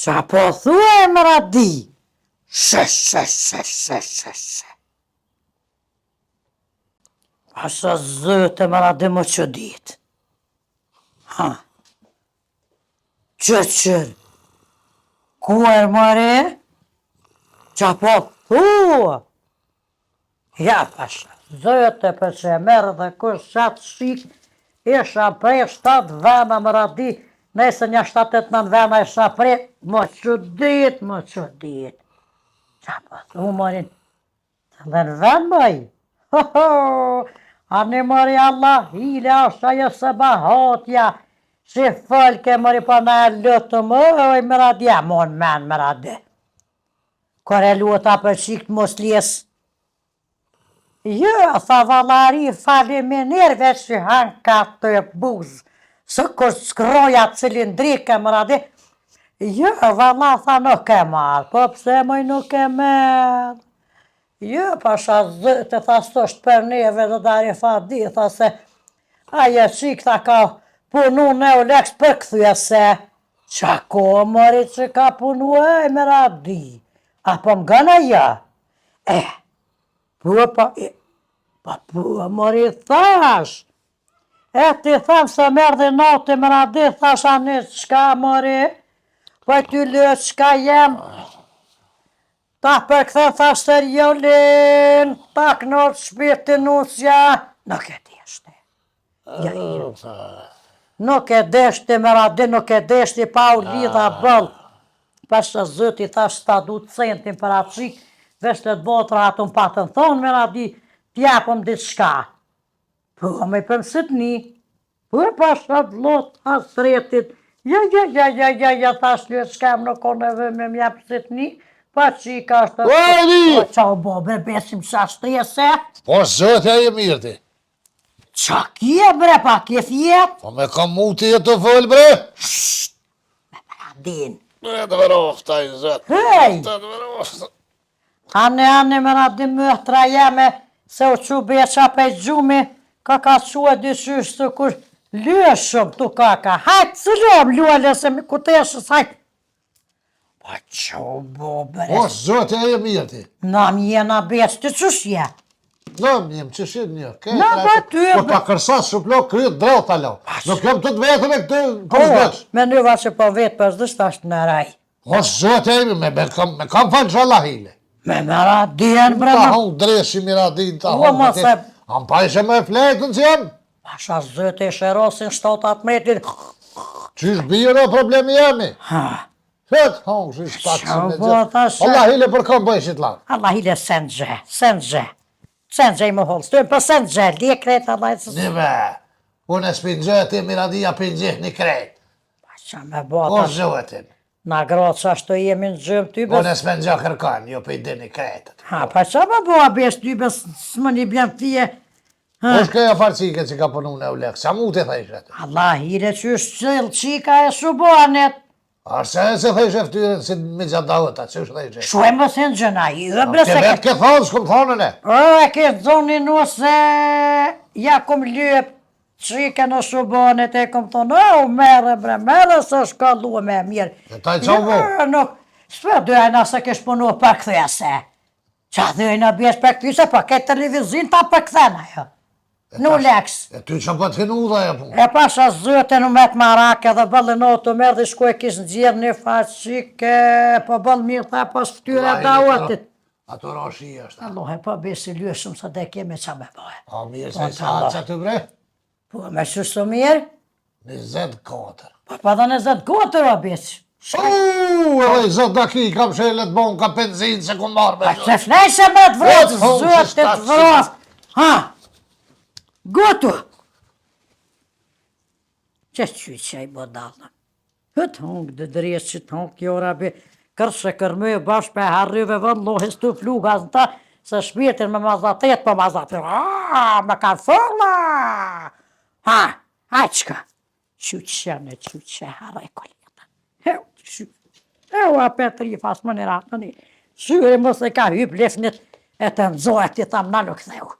Qa po thue më radi? She. Asha zëte më radi më që dit. Ha. Qëqër. Kuer mëre? Qa po thue? Ja, pasha. Zëte për që e merë dhe kush qatë shik, isha prej 7 vena më radi, nëse një 7-8 vena isha prej, më që dit. Qa po thu mërin? Të dhe në ven mëj? Ani mëri Allah hile asha jo se bahatja, që folke mëri pa me e lutë mëj më radja, mon men më radi. Kore luta për qikt mos lies. Jo, tha valari fali me nerve që hanë ka të buzë, së kur skroja cilindrike më radi. Jo, vala tha nuk e marë, po pse mëj nuk e merë? Jo, pasha zëte, tha së është për neve dhe dari fa di, tha se aje qik tha ka punu në u leks për këthuja se qa ko mëri që ka punu e me radi, apo më gëna ja? Po mëri thash, ti thamë se merë dhe noti më radi, thash anë qka mëri, po ty lëtë qka jem, ta përkëthe thash të rjolin, ta kënot shpirtin nusja, nuk e deshte. Nuk e deshte më radi, nuk e deshte pa u lidha bëll. Pasha zëti thash ta du centin për atë qik, vesh të botra atën patën thonë më radi, t'japëm ditë shka. Po, me pëmsit një, po pasha vlot hasretit, ja, thash një shkem në koneve me mjapësit një, pa qika është... Vajdi! Qa u bo, bre, besim qa shtrese? Po zëtja e mirë ti. Qa kje, bre, pa kje fjet? Po me kam muti e të fol, bre? Me radin. Bre, të verofta i zëtë. Hej! Të verofta. Ane, me radin mëhtra jeme, se u që beqa pe gjumi, ka qua dyshysh të kur lëshëm të kaka. Hajtë, cëllëm, luale se mi kuteshës, hajtë. Pa që u bo, bre? Po zëtja e mirë ti. Na mi jena beq, të qësh je? Nëm jem, që shit një. Na ba ty e... Po ta kërsas shuplok kryet drejt alo. Nuk jem të të vetën e këtë përzdesh. Me nëva që po vetë përzdesh, ta është në raj. Po zëtja e mirë, me kam falë që Allah hile. Me radin, bre, Ta hong dreshi miradin, ta hong ma këti. se... Am pa ishe me fletën që jem? Pasha zëte ishe rosin 7-8 metrit. Qysh biro problemi jemi? Ha, Fet, hong, që shtatë që me bo, gjë. thashe. Allah hile për kam bëjshit la. Allah hile senxhe. Senxhe i më holë, stojnë për senxhe, li krejt Allah e sësë. Nive, unë e spingjë ti miradia pingjih një krejt. Pasha me bo, Po ta zëtin. na grotë që ashtu jemi në gjëmë ty bes. Unë e spingjë kërkan, jo për i dini krejtët. Ha, pasha me bo, abes ty bes, s'më një bjem fije. Po shkëja farcike që ka punu në ulek, sa mu të thejshet? Allah hile që është qëllë qika e shubonet. Arse e se thejshet ftyrën si me gjatë daota, që është thejshet? Shu e më thënë gjëna, jo bre se Ke vetë ke thonë, s'kom thonën e. e ke zoni nuse, ja kum lyp, qike në shubonet e kum thonë, mere bre, mere se shkallu me mirë. E taj qa u bo? Nuk, s'pe dojna se kesh punu për këthese. Qa dojna bjesh për këthyse, për këtë televizin ta për këthena, jo. Në leks. E ty që për t'hinu dha e punë. E pasha zëte në met marake dhe bëllë në të mërë dhe shku e kishë nëzirë një faqike, po bëllë mirë tha pas ftyre da otit. Ato rashi është. Allah e po besi lyshëm sa dhe kemi qa me bëhe. A mirë se i sa që të bre? Po me qështë mirë, 24. po pa dhe 24 o besi. Edhe 20 dakika kam shelet bon ka benzin se ku marrë me Pa që flejse me të vrotë, zëte të vrotë. Ha, gotu. Që që i bodalën. Hëtë hongë dë dresë që të hongë kjo rabi, kërshë kërmëj bashkë për harryve vënd, lohis të flugas në ta, se shpirtin me mazatet, po mazatet, me kanë folla. Ha, qka? Qyqe, haraj koleta. Heu, qyqe. Heu, a Petri, fasë më një ratë në një. Shyri mos e ka hyp lefnit e të nëzojt, ti tham në nuk theu.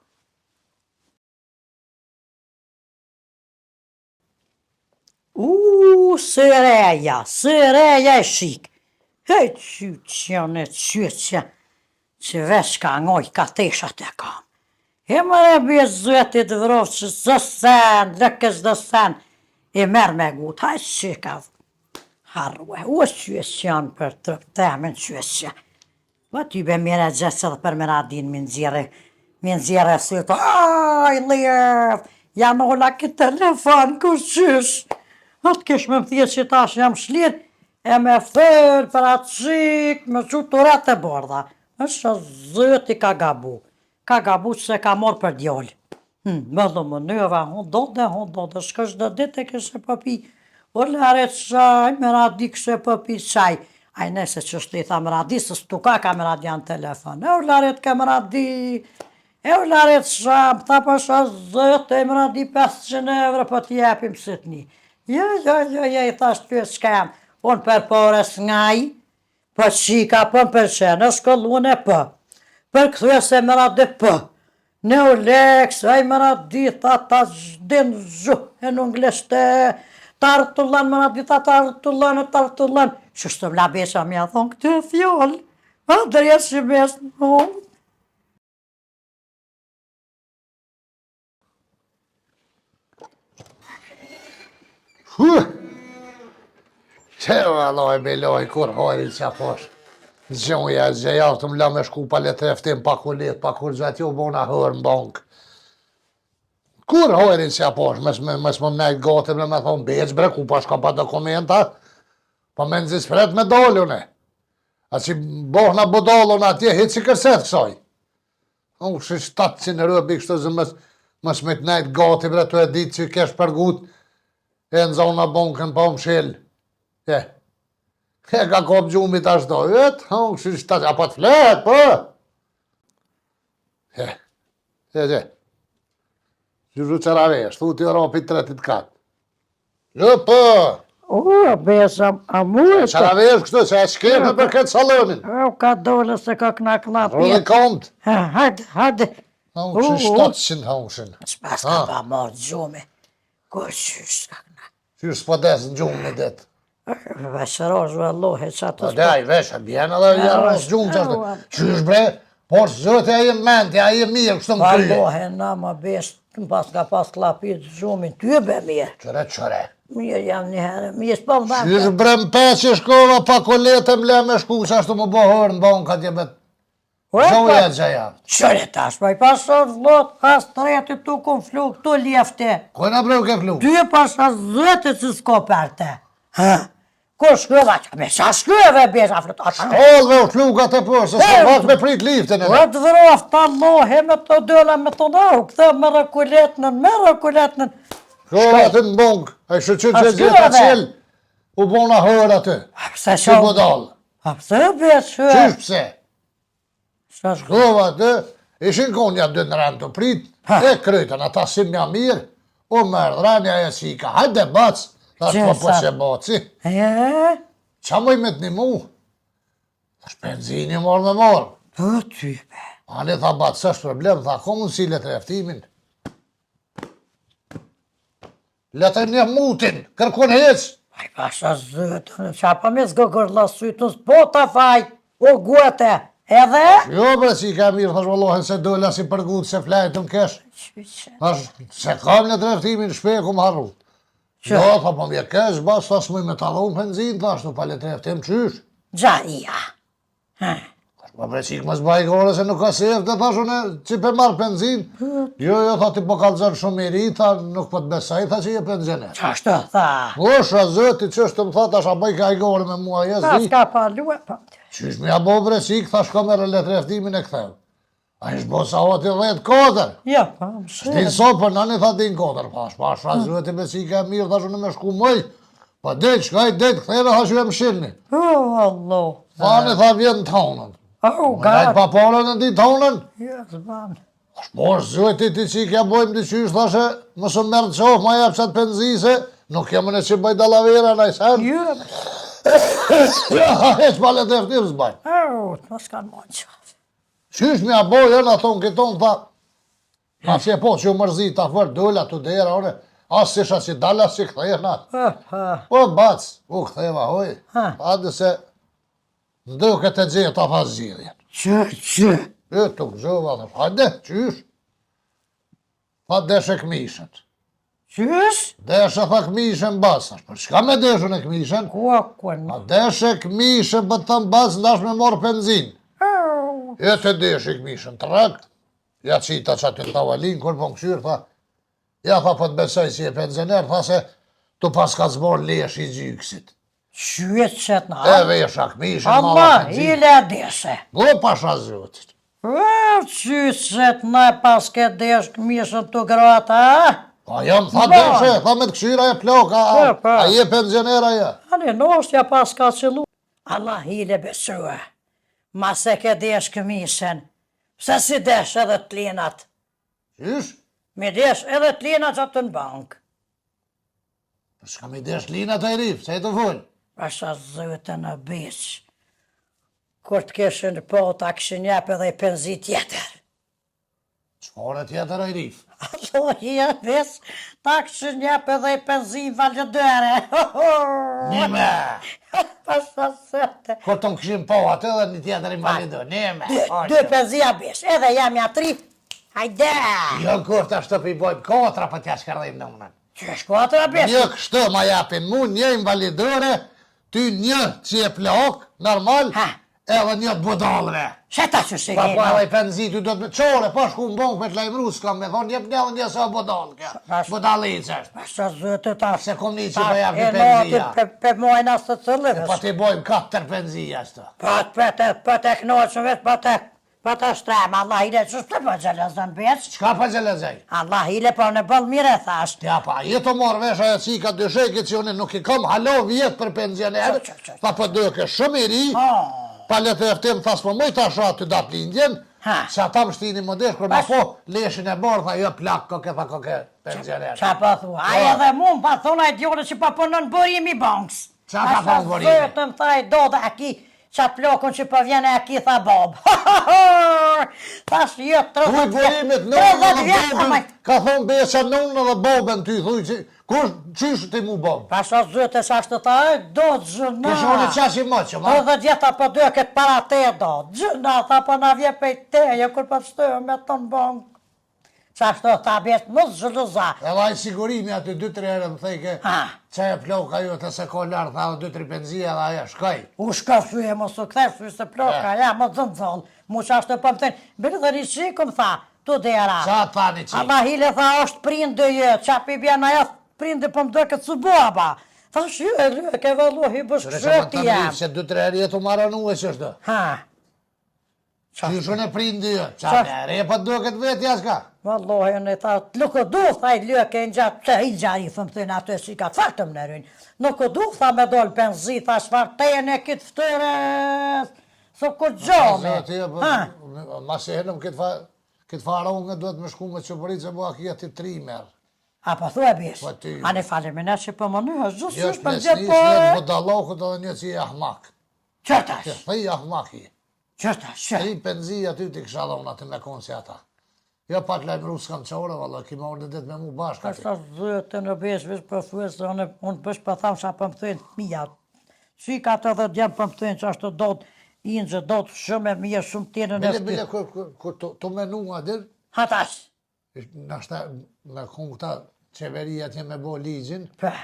Sëreja e shik. Hej, qyqja, që veç ka ngoj ka teshat e kam. E mëre bje zëtit vrov që zë sen, lëkës dhe sen, e merë me gut, haj që ka harrue, u qyqjan për të temen qyqja. Po ty be mire gjësë dhe për mëra din mi nëzire së të, aj, lirë, janë ola këtë telefon, ku qysh? Atë kesh me më thje që tash jam shlirë, e me fërë për atë qikë, me që të rete borda. është zëti ka gabu që se ka morë për djollë. Më dhe më nëva, hon do dhe, shkësh dhe dite kështë pëpi, o lare qaj, me radi kështë pëpi qaj. Aj nëse që shtë i tha më radi, së stuka ka më radi janë telefon. E o lare të ka më radi, e o lare të sham, ta pasha zëtë, e më radi 500 euro për t'jepim sëtni. Jo, i thash ty e s'ka jam, unë për pores ngaj, për qika për shenë, është këllun e për. Për këthuja se më radi për. Në u leks, aj më radi, ta zhdin zhu, e në ngleshte, ta rëtullan, më radi, ta rëtullan. Shështë të vla besha mi a thonë këtë e fjollë. A dërja që besë në unë. Që valoj me loj, kur hojri që posh. Gjoja, gjejavë të më la me shku pa le treftim, pa kur let, pa kur gjatë jo bona hërë në bankë. Kur hojri që posh, mes më mnejt gati me thonë beq bre, ku pa shka pa dokumenta, pa me nëzis fret me dollune. A që bohna budallun atje, hitë që kërset kësoj. Unë që 700 rëbi kështë zë mes me të nejt gati bre, të e ditë që kesh përgut, e në zona bankën pa më shilë. E ka kop gjumit ashtu, vetë, unë që shtë të apat flet, po. Që qëra vesh, thu t'i ropi 30 katë. Jo, po. O, besa, a mujtë. Qëra vesh kështu, që e shkeme për këtë salonin. O, ka dole se ka kna klapje. Rëllë komët. Hajde. Unë që 700 haushin. S'pas ka pa marrë gjume. Ko qysh ka kna. Qysh s'po des në gjumë në ditë. Veshërosh vëllohi që atë Po daj, vesha, bjena dhe janë në gjumë që ashtë. Qysh bre, por zëtë e menti, a e mirë kështë në kryje. Vëllohi, na më besh, pas ka pas klapit gjumin, ty e be mirë. Qëre. Mirë jam një herë, mirë s'po më dhe. Qysh bre më pe që shkova pa kolete më le me shku që ashtu më bohër në banka tje bet. Zoja që janë. Qëre tash, pa i pasër zlot, as të reti tu kun flu, këtu ljefte. Kojna bre u ke flu? Ty e pasër zëtë që s'ko perte. Ko shkëva që me qa shkëve besha flutë. Shkollve u flukat e për, se s'ko vak me prit liftin e me. Vëtë vroft, Allahe, me të dëlla me të nau, këthe me rëkulletnën. Shkova të në bongë, a i shëqyr që gjitha qilë, u bona hërë aty. Pse Që bodalë. Pse beshe? Qysh pse? Shkova të, ishin konja 2 në rëmë të prit, e krytën, ata si mja mirë, u mërë rënja e sika, hajde bacë. Ta shpo po që baci. Qa mëj me t'ni mu? Tash benzini morë me morë. Po ty be. Ani tha baci, së është problem, tha ko mund si letë reftimin. Letë një mutin, kërkun heq. Aj pasha zëtë, qa pa me zgëgër lasytën, s'po ta faj, o guete, edhe? Jo bre si ka mirë, thash vëllohen se dolla si përgut se flajtëm kesh. Thash se kam letë reftimin shpeku më harru. Jo, tha po mje kesh, bas, tha s'muj me talon benzin, thash në palet reftim qysh. Gjaria. Pa bre qik më zbaj gore se nuk ka sefte, thash unë që pe marrë benzin. Jo, tha ti po kalëzën shumë i ri, tha nuk po t'besaj, tha që je benzinet. Qashtë tha? Osha zëti qështë më tha, tash a bëj ka i gore me mua jesë Ta di. s'ka palue, pa. Qysh me ja bo bre qik, thash ka me rëlet reftimin e këthev. A ish bo sa oti 10-4. Ja, pa, më Din sopër, nani tha din 4, pa shra zëti me qika e mirë, thash unë me shku mëj. Pa dejt, shkaj dejt, këtheve, thash ju e më shilni. O, Allah. Fani tha vjen në tonën. O, Më najt pa porën e di tonën. Ja, zbanë. Por zëti ti që i kja bojmë di qysh, thashe, mësë më mërë të qofë, ma jep qatë penzise, nuk kemë në që bëj dalavera në i sen. Ja, Ja, heq palet e ftim s'bajnë. o, të s'kanë mojnë qafë. Qysh mja bojë, në thonë këton, tha, a që e po që u mërzi ta fërë dolla të dera, one, asë isha që dallas që këthejë natë. Po, bac, u këtheva, hoj, adë se, Nduket e gjeta pas zgjidhjen. Që? E të gëzova dhe hajde, qysh? Pa deshe këmishët. Qysh? Deshe tha këmishën basash, për çka me deshën e këmishën? Pa deshe këmishën për të mbas ndash me morë benzin. E të deshe këmishën të rakt, ja qita që aty në tavalin, kur po në këshyrë, tha, ja tha po të besoj si e pensioner, tha se tu pas ka zbor lesh i gjyksit. Qyet qëtë në E vesha këmishën, mala Allah, benzin. ile deshe. Go pasha zotit. Qyset në pas ke desh këmishën të grata, a? Pa jam tha deshe, tha me të këshyra e ploka, a je pensionera ja. Ani noshtja pas ka qëllu. Allah ile besua. Ma se ke desh këmishën. Pse si desh edhe të linat? Qysh? Me desh edhe të linat që të në bank. Për shka mi desh linat e rif, se e të full. Pasha zëtë në beq. Kur të keshën po, ta këshën jep edhe i penzi tjetër. Qfare tjetër e rif? Allah i bes, ta këshën jep edhe i penzi valëdëre. Nime! Pasha zëtë. Kur të më këshim po atë edhe një tjetër i validë, nime! Dy penzia besh, edhe jam ja 3. Hajde! Jo kur të ashtë të i bojmë kotra për t'ja shkardhim në unën. Që shkuatra besh? Një kështë ma japin mu, një invalidëre, ty një që e plok, normal, Ha. edhe një të budalre. Sheta që se Pa po gejnë. edhe i penzi, ty do të me qore, po shku në bank me të lajmru, s'kam me thonë, jep një edhe një sa budal kja, budalice është. Pasha zëtë ta... Se kom një që po jap një penzia. Pe mojnë asë të cëllëve. Po t'i bojmë 4 penzia shtë. Po të knoqën vetë, po të shtrem, Allah ile që shtë po gjelezën beq. Qka pa gjelezej? Allah ile po në bëllë mire thash. Ja pa, jetë marrë vesha e cika dysheke që unë nuk i kam halo vjetë për pensioner, pa po dëke shumë i ri, pa letë eftim thas po mëjtë asha të datë lindjen, se ata më shtini më desh, kur ma po leshin e borë, tha jo plak, koke pensioner. Qa po thua, aje dhe mund pa thona i djone që pa punon bërim i banks. Qa ka punon bërimi? Zëtëm thaj do dhe aki, qa plokën që po vjene aki tha bob. Thash jo, 30 bërimit, 30 vjetë, bobën, ka thonë beqa nënë dhe bobën ty, thuj që, kush qysh ti mu bob? Pasha zëtë e sa shtë ta e, do të gjëna. Kështë unë i qashi më që ma? 30 vjeta po do këtë para te do. Gjëna, tha po na vje pej teje, kur po të shtojë me të në bank. Qa shto ta bjetë më zhëllëza. E vaj sigurimi aty 2-3 herë më thejke, që e ploka ju të se ko lartë, tha 2-3 penzia dhe aja shkaj. U shka suje, mos u kthe, suje se ploka, ja, më zëndzon. Mu qa shto po më thënë, bërë dhe një qikëm tha, tu dera. Qa tha një qikë? Allah hile tha, është prindë jë, qa pi bjena ja, prindë po më do këtë su baba. Tha shju e lë, ke vëllu hi bësh këshëti jam. Se 2-3 herë jetu maranu e që është. Qyshën e prindë jë, qa të repa do këtë vetë jaska? Wallohi, unë i tha, nuk o du, tha i lëke në gjatë, që i gjari, thëmë thënë atë e si ka të faktëm në rëjnë. Nuk o du, tha me dollë penzi, tha shfartejën e kitë ftëre, thë ku gjome. Ma se henëm këtë faronë duhet me shku me qëpërit që bua kja të 3 merë. A pa thua bish, a ne falimine që për më në, gjusë Jo është të për mesnis, gjithë po... një të budalokët edhe një që i ahmak. Qërtash, Thëj ahmaki. qërtash, 3 penzia ty t'i kësha dhona të me konë si ata. Jo pak lajmëru s'kam qore, valla, kima orë në ditë me mu bashka ti. Ka zëtë në besh, vish për thues, unë bësh për thamë që për më thënë të mija. Që i ka të dhe djemë për më thënë që ashtë do të inëgjë, do të shumë e mija, shumë tjene në Bile, kur të menua dir, Hatash, nashta me kënë këta qeveria që me bo ligjin, për.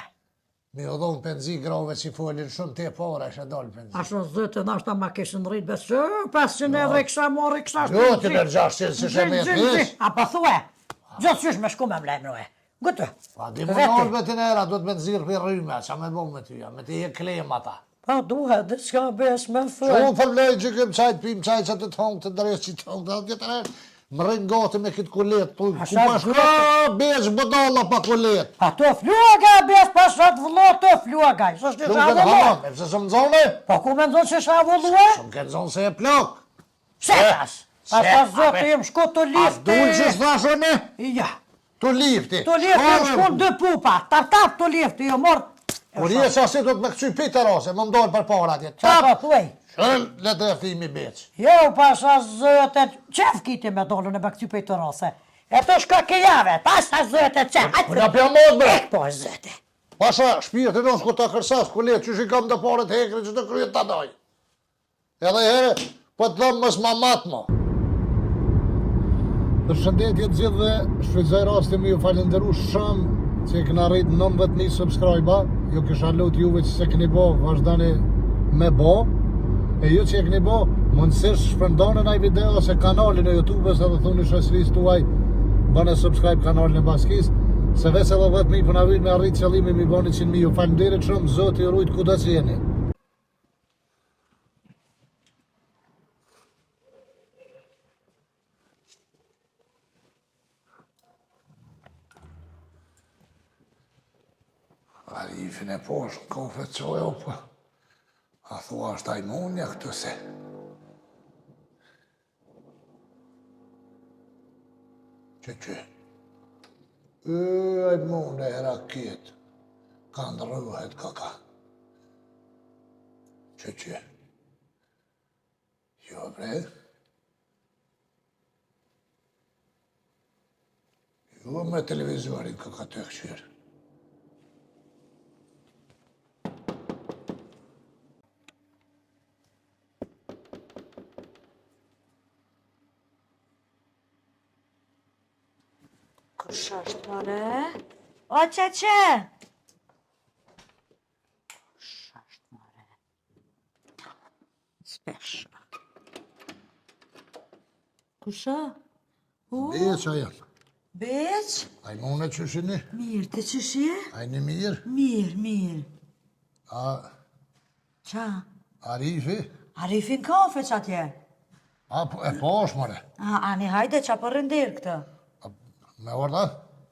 mi o dhonë penzi grave që i folin shumë te para, isha dalë penzi. Ashtë zëtë, nashta ma keshën rritë besë, 500 edhe i kësha mori, kësha Jo, ti për 600 si shemet nish. A pa thue, gjithë qysh me shku me mlejmënue. Gëtë. Pa di më nërë me t'inera, do të me nëzirë për rryme, qa me bo me tyja, me t'i e klem ata. Pa duhe, dhe s'ka besh me Që thue. unë përlej që këm qajt, pim qajt që të tongë, të ndërës që tongë, dhe tjetër e, më rrinë gati me këtë kulet, ku pa shka, besh bëdalla pa kulet. Pa të fluaga besh, pa shatë vëllo të fluaga. Së shtë Shumë shë këtë avullu. hamam, e pëse së më zone? Pa ku me ndonë që shë avullu? Shumë këtë zonë se e plak. Shetas. Pa shë zotë im shku të A lifti. dulë që s'thashe ne? Ja. Të lifti. Të lifti im shku në 2 pupa. Tap të lifti ju mërë. Kur je sa si do të me këqy pita rase, më mdojnë për para atje. Qa pa thuej? Shëll, le të eftimi beq. Jo, pasha zëtë, qef kiti me dollën e me këty pejtë rase. E të shka ke jave, pasha zëtë qef. Unë apja mod bre. Ek po zëtë. Pasha shpirët e nësë ku ta kërsas, ku le, që shi kam të pare të hekri që të kryet të daj. Edhe herë, po të dhëmë mës ma matë mo. Përshëndetje të gjithë dhe shfrytëzoj rastin me ju falenderu shumë që i këna rritë 19.000 subscribe-a. Ju kisha lut juve që se këni bo, vazhdani me bo. E ju që e këni bo, mundësisht shpërndoni naj video ose kanalin e YouTube-ës edhe thuni shoqërisë tuaj bëne subscribe kanalin e Baskis. Se vese edhe 10.000 për na vijnë me arrit qëllimin mi bani 100.000. Ju falenderit shumë, Zoti ju rujt kudo që jeni. Arifin e poshtë, kafe qoj opa. A thua është ajmonja këtë se. Që. Ajmonja e raket. Kanë rrëhet kaka. Që. Jo bre. Jo me televizorin kaka të këqyrë. Kush është more? O që? Kush është more? Spesh. Kush është? Beq a janë. Beq? Ajmone që shini? Mirë, të që shie? Ajni mirë? Mirë. A Qa? Arifi? Arifin kafe që atje? A e posh more. Ani hajde qa për rëndirë këtë? Me orda?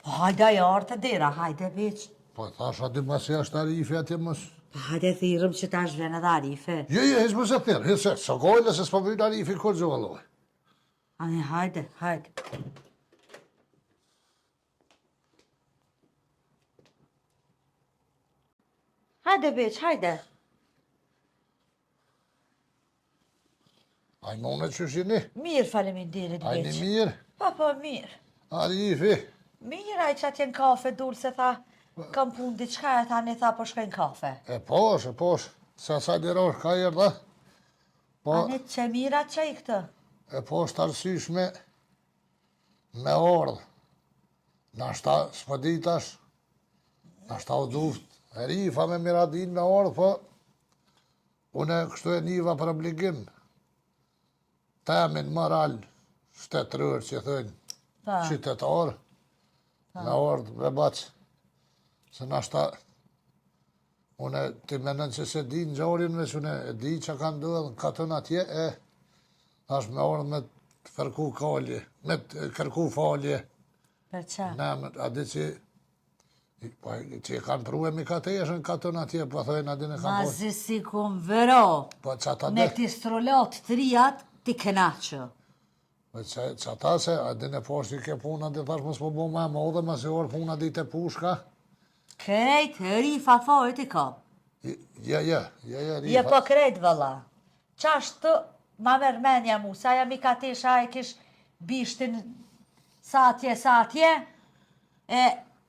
Po hajde ajo orë të dira, hajde beq. Po thash aty pasi është Arifi atje mos. Po hajde thirëm që ta shven edhe Arife. Jo, hes mos e thirë, hes së gojnë se s'po vynë Arifi kur gjovalloj. Ani hajde. Hajde beq, hajde. Ajmone që shini? Mirë faleminderit beq. Ajni mirë? Po, mirë. Arifi? Mirë, aj që atjen kafe dulë se tha, kam punë diçka e tha, ne tha po shkojnë kafe. E posh. Se sa dirosh ka erdha? Po, Ani që mira që i këtë? e posh të arsysh me ordë. Nashta s'po ditash, nashta u duft. Rifa me Miradin me ordë, po une kështu e niva për obligim. Temin moral shtetërër që thënë, qytetarë, me ordë me bacë. Se nashta, une ti menën që se di në gjorin me që une e di që ka ndodhë në katën atje, thash me ordë me të kërku kalje, me të kërku falje. Për qa? A di që e kanë pru e mi kateshën katën atje, po thëjnë adin e kanë po. Mazi si kum vëro, Po që ata me ti strollat të rijat, ti kënaqë. Po që ata se adin e poshtë i ke puna, di thash mos po bo me modhe, ma si orë puna di të pushka. Krejt, rifa thojt i kam. Ja, Je po krejt vëlla. Qashtë ma mërmenja mu, sa jam i katesha e kish bishtin sa atje, e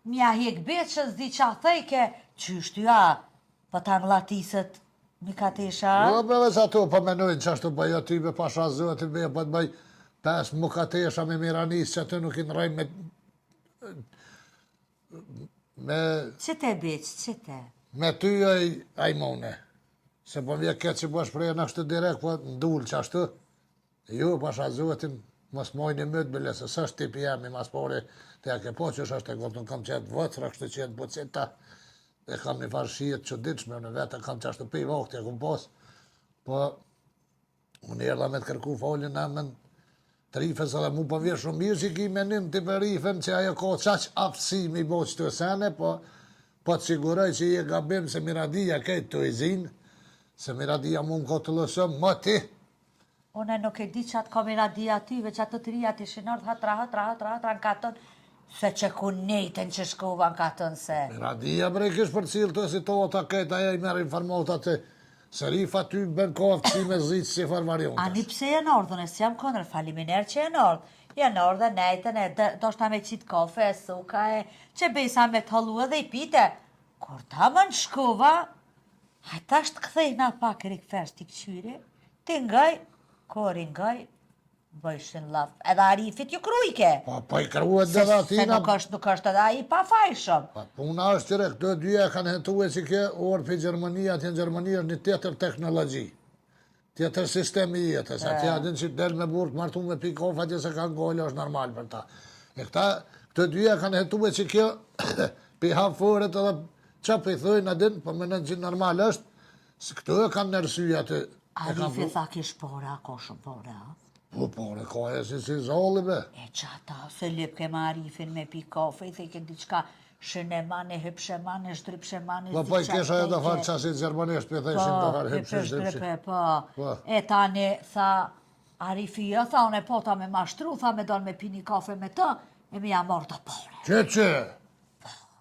mja hek beqës di qa thejke, qyshtu ja, po ta nglatisët mi katesha. Jo, me dhe që ato po menojnë që ashtu bëj aty me pasha zotin, me po të bëj 5 mukatesha me miranis që aty nuk i nëraj me... Qëte beq, qëte? Me ty ajmone. Se po vje këtë që po shprejë në kështë direkt, po ndullë që ashtu. Jo, pasha zotin, mos mojnë i mëtë bële, se së është tipi jemi, mas pori, të ja ke po që është e gotën, kam qetë vëcra, kështë qetë bocita, e kam një farë shijet që ditshme, në vete kam që ashtu pi vakti, e kom pos. Po, unë erdha me të kërku folin e men të rifës, edhe mu po vje shumë mirë që ki menim të për rifën, që ajo ka qaq aftësi mi bo që të sene, po të siguroj që i e gabim se Miradia kejtë të i zinë, se Miradia mund ka të lësëm, më ti. Une nuk e di që atë ka Miradia atyve, që atë të rija të ishin ardhë hatra në katën, se që ku nejten që shkova në katën se. Miradia bre kish për cilë të si to ata kejtë, aja i merë informota të se rifa ty bën koftë si me zitë si farmarionës. Ani pse e në ordhën, e si jam këndër, faliminer që e në ordhë. Je në ordhë, nejten e do shta me qitë kafe, e suka, e që bejsa me të halua dhe i pite. Kur ta më në shkova, hajta është këthej na pak e rikëfersh t'i këqyri, Ti ngaj, kori ngaj, bëjshin laf. Edhe Arifit ju krujke. Po i kruhet dhe Se atina. nuk është edhe ai pa fajshëm. Pa puna është qire, këto dyja kanë hetu e që kjo orë për Gjermania, atje në Gjermania është një tjetër teknologji. Tjetër sistemi jetës, atje adin që del me burk martu me pikof, atje se kanë gojle është normal për ta. E këto dyja kanë hetu e që kjo pi haforet edhe që për i thojnë adin, për menën që normal është, se këto e kanë nërsyja të... Arifi tha kish pore, a ko shumë pore, a? Po, pore, ka e si zolli be. E qata, se lip ke ma Arifin me pi kafe, i theke diqka shënemane, hypshemane, shdrypshemane, Po, i kesha e të farë qasit gjermanisht, për theshin të farë hypshe. Po, e tani, tha, Arifi, tha, unë e pota me mashtru, tha, me donë me pi një kafe me të, e mi ja marrë të pore. Që?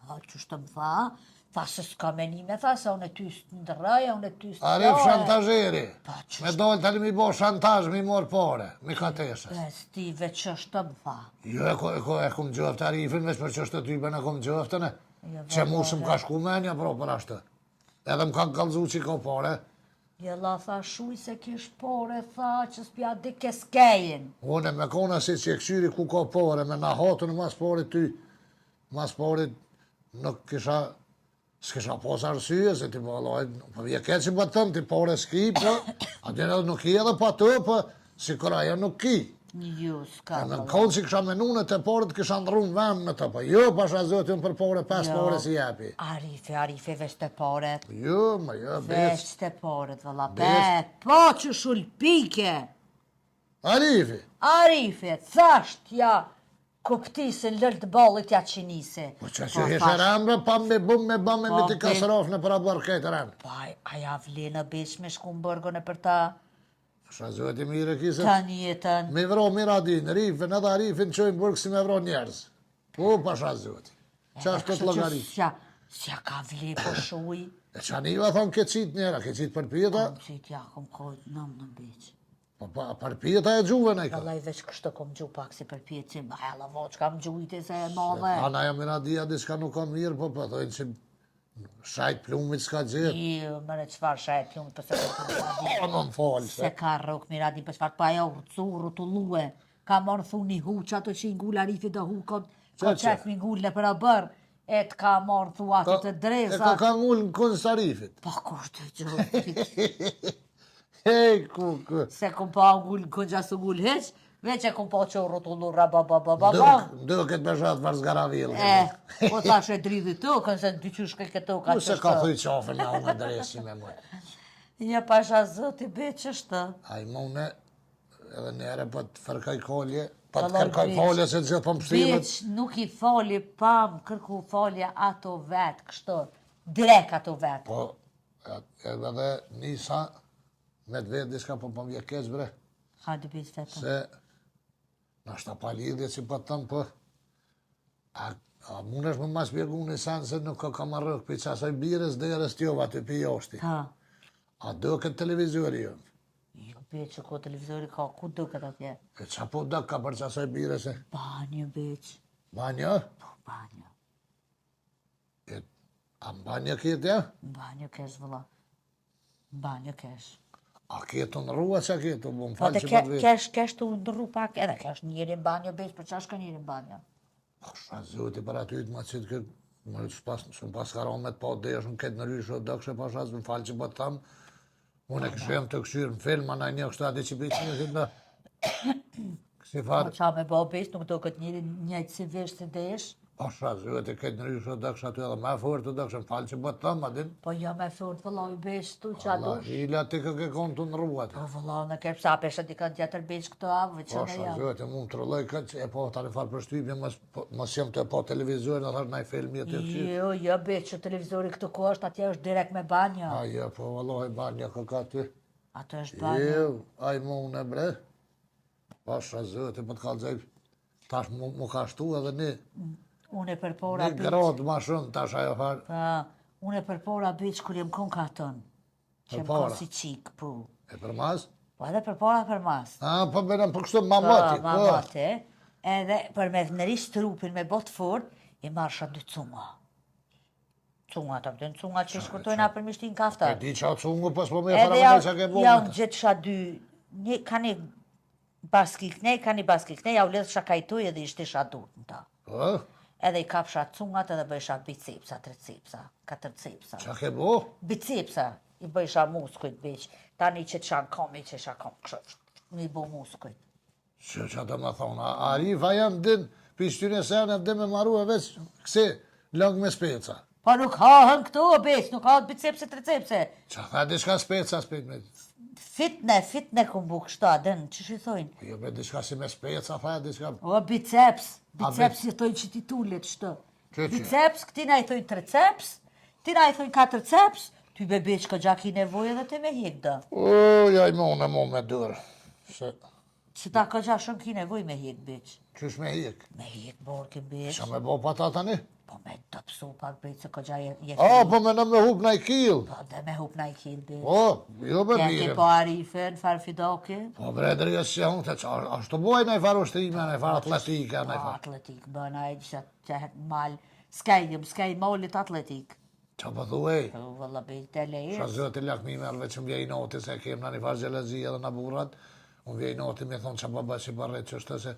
Qështë të më tha se s'ka menime, tha, se unë e ty së ndërëja, unë e ty së Arif shantazheri. Pa, që Me dojnë tani mi bo shantazh, mi morë pore, mi katesës. Stive, qështë të më tha. Jo, e kum gjoftë Arifin, veç për qështë të tyben e kum gjoftë, ne. Jo, Që mu së më ka shku menja, pro, për ashtë. Edhe më kanë kalzu që i ka pore. Jella tha shuj se kish pore, tha, që s'pja di keskejin. Une me kona si që e këshyri ku ka pore, me na hatën mas pore ty, mas pore nuk kisha, s'kisha pos arsye, se ti bëlloj, po vje ke që më tëmë, ti pore s'ki, po, atë nuk ki edhe pa të, po, si këraja nuk ki. Ju, s'ka. Në kohë që kisha menune të pore, të kisha ndrun vend me të, po, jo, pasha zotin për pore, 5 pore si jepi. Arifi, veç të poret. Jo, Veç të poret, vëlla, po që shulpike. Arifi, thasht, ja, kuptisin lërt ballit ja qinisi. Po që hishe rëmbe, pa me bum me bëmë me t'i kasrof në për abuar këtë rëmë. Pa, aja vli në besh me shku më bërgën e për ta Pasha zoti mire kisët. tani jetën. Me vro miradin, rifin, edhe rifin qojnë burg si me vro njerëz. Po, pasha zoti. Qa është të logarit? Sja ka vli po shuj. E qa niva thonë ke qitë njera, ke qitë për pjeta? Qit ja, kom kojt në beq. Po, për pjeta e gjuve në i ka. Vallaj veç kështë kom gju pak si për pjecim. Hela vo që kam gjujti se e madhe. Ana jo miradia diska nuk ka mirë, po thojnë që shajt plumit s'ka gjithë. Jo, mëre qëfar shajt plumit për se O, në më falë, se ka rrok miradin për çfarë, pa ajo rrotulluë. Ka marrë thuni huq ato që i ngull Arifi do hukon, ka qef mi ngull në për a bërë, e të ka marrë thua ato të dreza. E ka ngull në kënë Sarifit. Pa kur të gjë. Hej, ku. Se kom pa ngull në kënë gjasë ngull heq, veç e kom pa që rrotullu rabababababa. Do këtë me shatë për zgaravil. Po thash e dridhi tokën, se në dyqysh këtë toka Ku se ka thuj qafën nga unë dresi me mëj. Një pasha zoti be qështë. A i mune, edhe nere po të fërkaj kolje, po të kërkaj folje se të gjithë po më pështimet. Beq nuk i fali pa më kërku falja ato vetë, kështu, direkt ato vetë. Po, edhe nisa, me të vetë diska po më vje keq bre. Ha dy beq vetë. Se, në shta pa lidhje që po të tëmë, po, a mund është më ma shpjegu në sen se nuk ka më rëk për qasaj bires deres t'jova të pi joshti. Ha. A do këtë televizori jo? Jo beq që ko televizori ka, ku do këtë atje? E qa po do ka për qasaj bires e? Banjo beq. Banjo? Po banjo. A në banjo këtë ja? Banjo kesh vëlla. Banjo kesh. A këtë në rrua që këtë, bu më Po falë të që më të vetë. kesh të ndërru pak, edhe kesh njëri në banjo beq, për qash ka njëri në banjo? Shra zoti për aty të ma qitë këtë, më shumë pas karomet po dhe është në këtë në ryshë o dëkshë pa shasë, më falë që po të thamë, unë e këshëm të këshyrë në film, anaj një kështë ati që bëjtë një këtë në kësi farë. Qa me bo beq, nuk do këtë njëri njëjtë si vesh si desh. Po shra zoti këtë në ryshë o dëkshë aty edhe me fort o dëkshë, më falë që po të thamë, adin. Po jo me fort vëllaj beq tu qa Allah, dush. hila ti ke konë të në rrua Po vëllaj në kërë psa pesha di kanë tjetër beq këto avë, Po që në shra jam. zoti, mund të rëlloj këtë që e po tani farë për shtypje, mos jem të po televizor, në thash naj filmi aty këshyrë. Jo beq që televizori këtu ku është, atje është direkt me banjo. Aja, po vëlloj banja ka ka ty. Ato është banjo. Jo, aj mu unë e bre. Pasha zëti, po të kalëzaj, tash mu ka shtu edhe Unë e përpora një beq. gradë ma shumë, tash ajo farë. Pa, unë e përpora beq kur jem kon katon. Që jem Përpara? kon si qik, po. E për mas? Po edhe përpora për mas. Po bërëm për kështu mamati. Po, mamati. Edhe për me nërisht trupin me bot fort, i marsha dy cuma. Cunga të vdën, cunga që shkurtojnë apër mishtin kafta. E di qa cungu, pas po me Edhe faramene që ke bo. janë gjithë dy, ka një baskiknej, ka një baskiknej, ja u ledhë shakajtuj edhe ishte shadur në ta. Po? Edhe i kapsha cungat edhe bëjsha bicepsa, tricepsa, katërcepsa. Qa ke bo? Bicepsa, i bëjsha muskujt beq. Tani që të shanë komi, që shanë kom kështë, mi bo muskujt. Që të më thonë, a rifa janë din, pishtyne se janë dhe me maru e veç këse lang me speca. Po nuk hahën këto beq, nuk hahën bicepse, tricepse. Qa tha diçka speca spet me... Fitne ku bu kështu adën, që shi thojnë? Jo me diçka si me speca, tha diçka... O, biceps i thojnë që ti tullet shtë. Biceps, këti na i thojnë triceps, ti na i thojnë katërceps, ty be beq ka gjak i nevoj edhe te me hik da. O, jaj mo me dërë. Që ta ka gjak shumë ki nevoj me hik beq. Qysh me hik? Me hik borke beq. Qa me bo pata tani? Po me të pësu pak beq se ka gjak je A, po me në me hup na i kil. Po dhe me hup na i kil beq. Po, jo me Ke mire. po arifen, farfidake. Po bredri e si unë, ashtu boj në i farë ushtrime, në i farë atletike, në i farë. Atletik, bëna e që mal, skaj molit atletik. Qa po thuej? Po, vëlla beq, te lejës. Qa zëti lakmi merve që më vjej noti se kem në një farë gjelezi edhe në burat, unë vjej noti me thonë qa po bëj që bërret që është se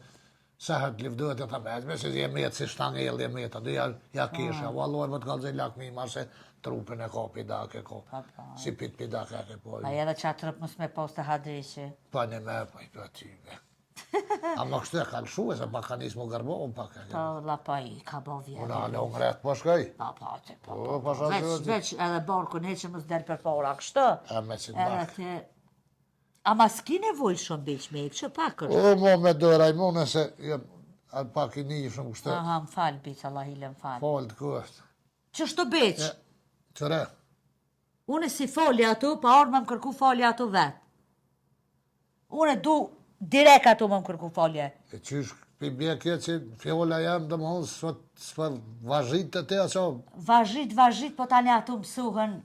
sa hëtë livdohet e ta me se je metë si shtangë e metë, aty ja kesha, valloj më të kalzej lakmi marë se trupin e ka pidake ko, si pit pidake e ke po. A edhe qa trëp mës me pos të hadrishe. Pa një me, pa i për atyve. A më kështu e kalëshu e se pa ka nisë më gërbohën pak e. Po, la pa i, ka bo vjetë. Unë ale unë retë po shkaj. Pa, që po. Po, pa shasë Veç edhe barku ne që mës del për pora kështë. E me si të Edhe bashkë. te... Ama s'ki nevoj shumë beq me e që pak është. O, mo me dëra i mune se atë pak i një shumë kështë. Aha, më falë beq, Allah ile më falë. Falë të kështë. Që shto beq? Qëre? Une si foli ato, pa orë më kërku foli ato vetë. Une du direkt ato më kërku folje. E qysh pi bje kje që fjolla jam dhe më hënë s'pa vazhit të te aso. Vazhit, po tani ato mësuhen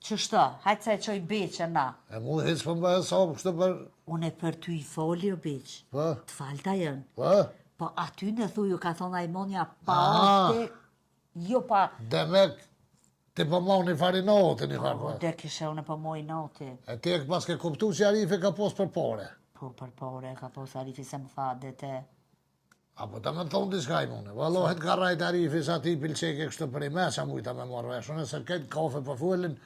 që shto, hajtë se e qoj beqë na. E mu hiç për më e sa kështë për... Une për ty i foli o beq, Po? të falta jënë. Po? Po aty në thuju ka thonë Aimonja pa Ah. te, jo pa, Demek, ti po ma një farinote një farë. po dhe kishe une po moj noti. E ti e pas ke kuptu që Arifi ka pos për pore. Po për pore, ka pos Arifi se më tha dhe te. Apo ta me thonë diska i mune. Valohet ka rajt Arifi sa ti pilqeke kështë për i me që mujta me marrë veshën, e se këtë kafe për fullin,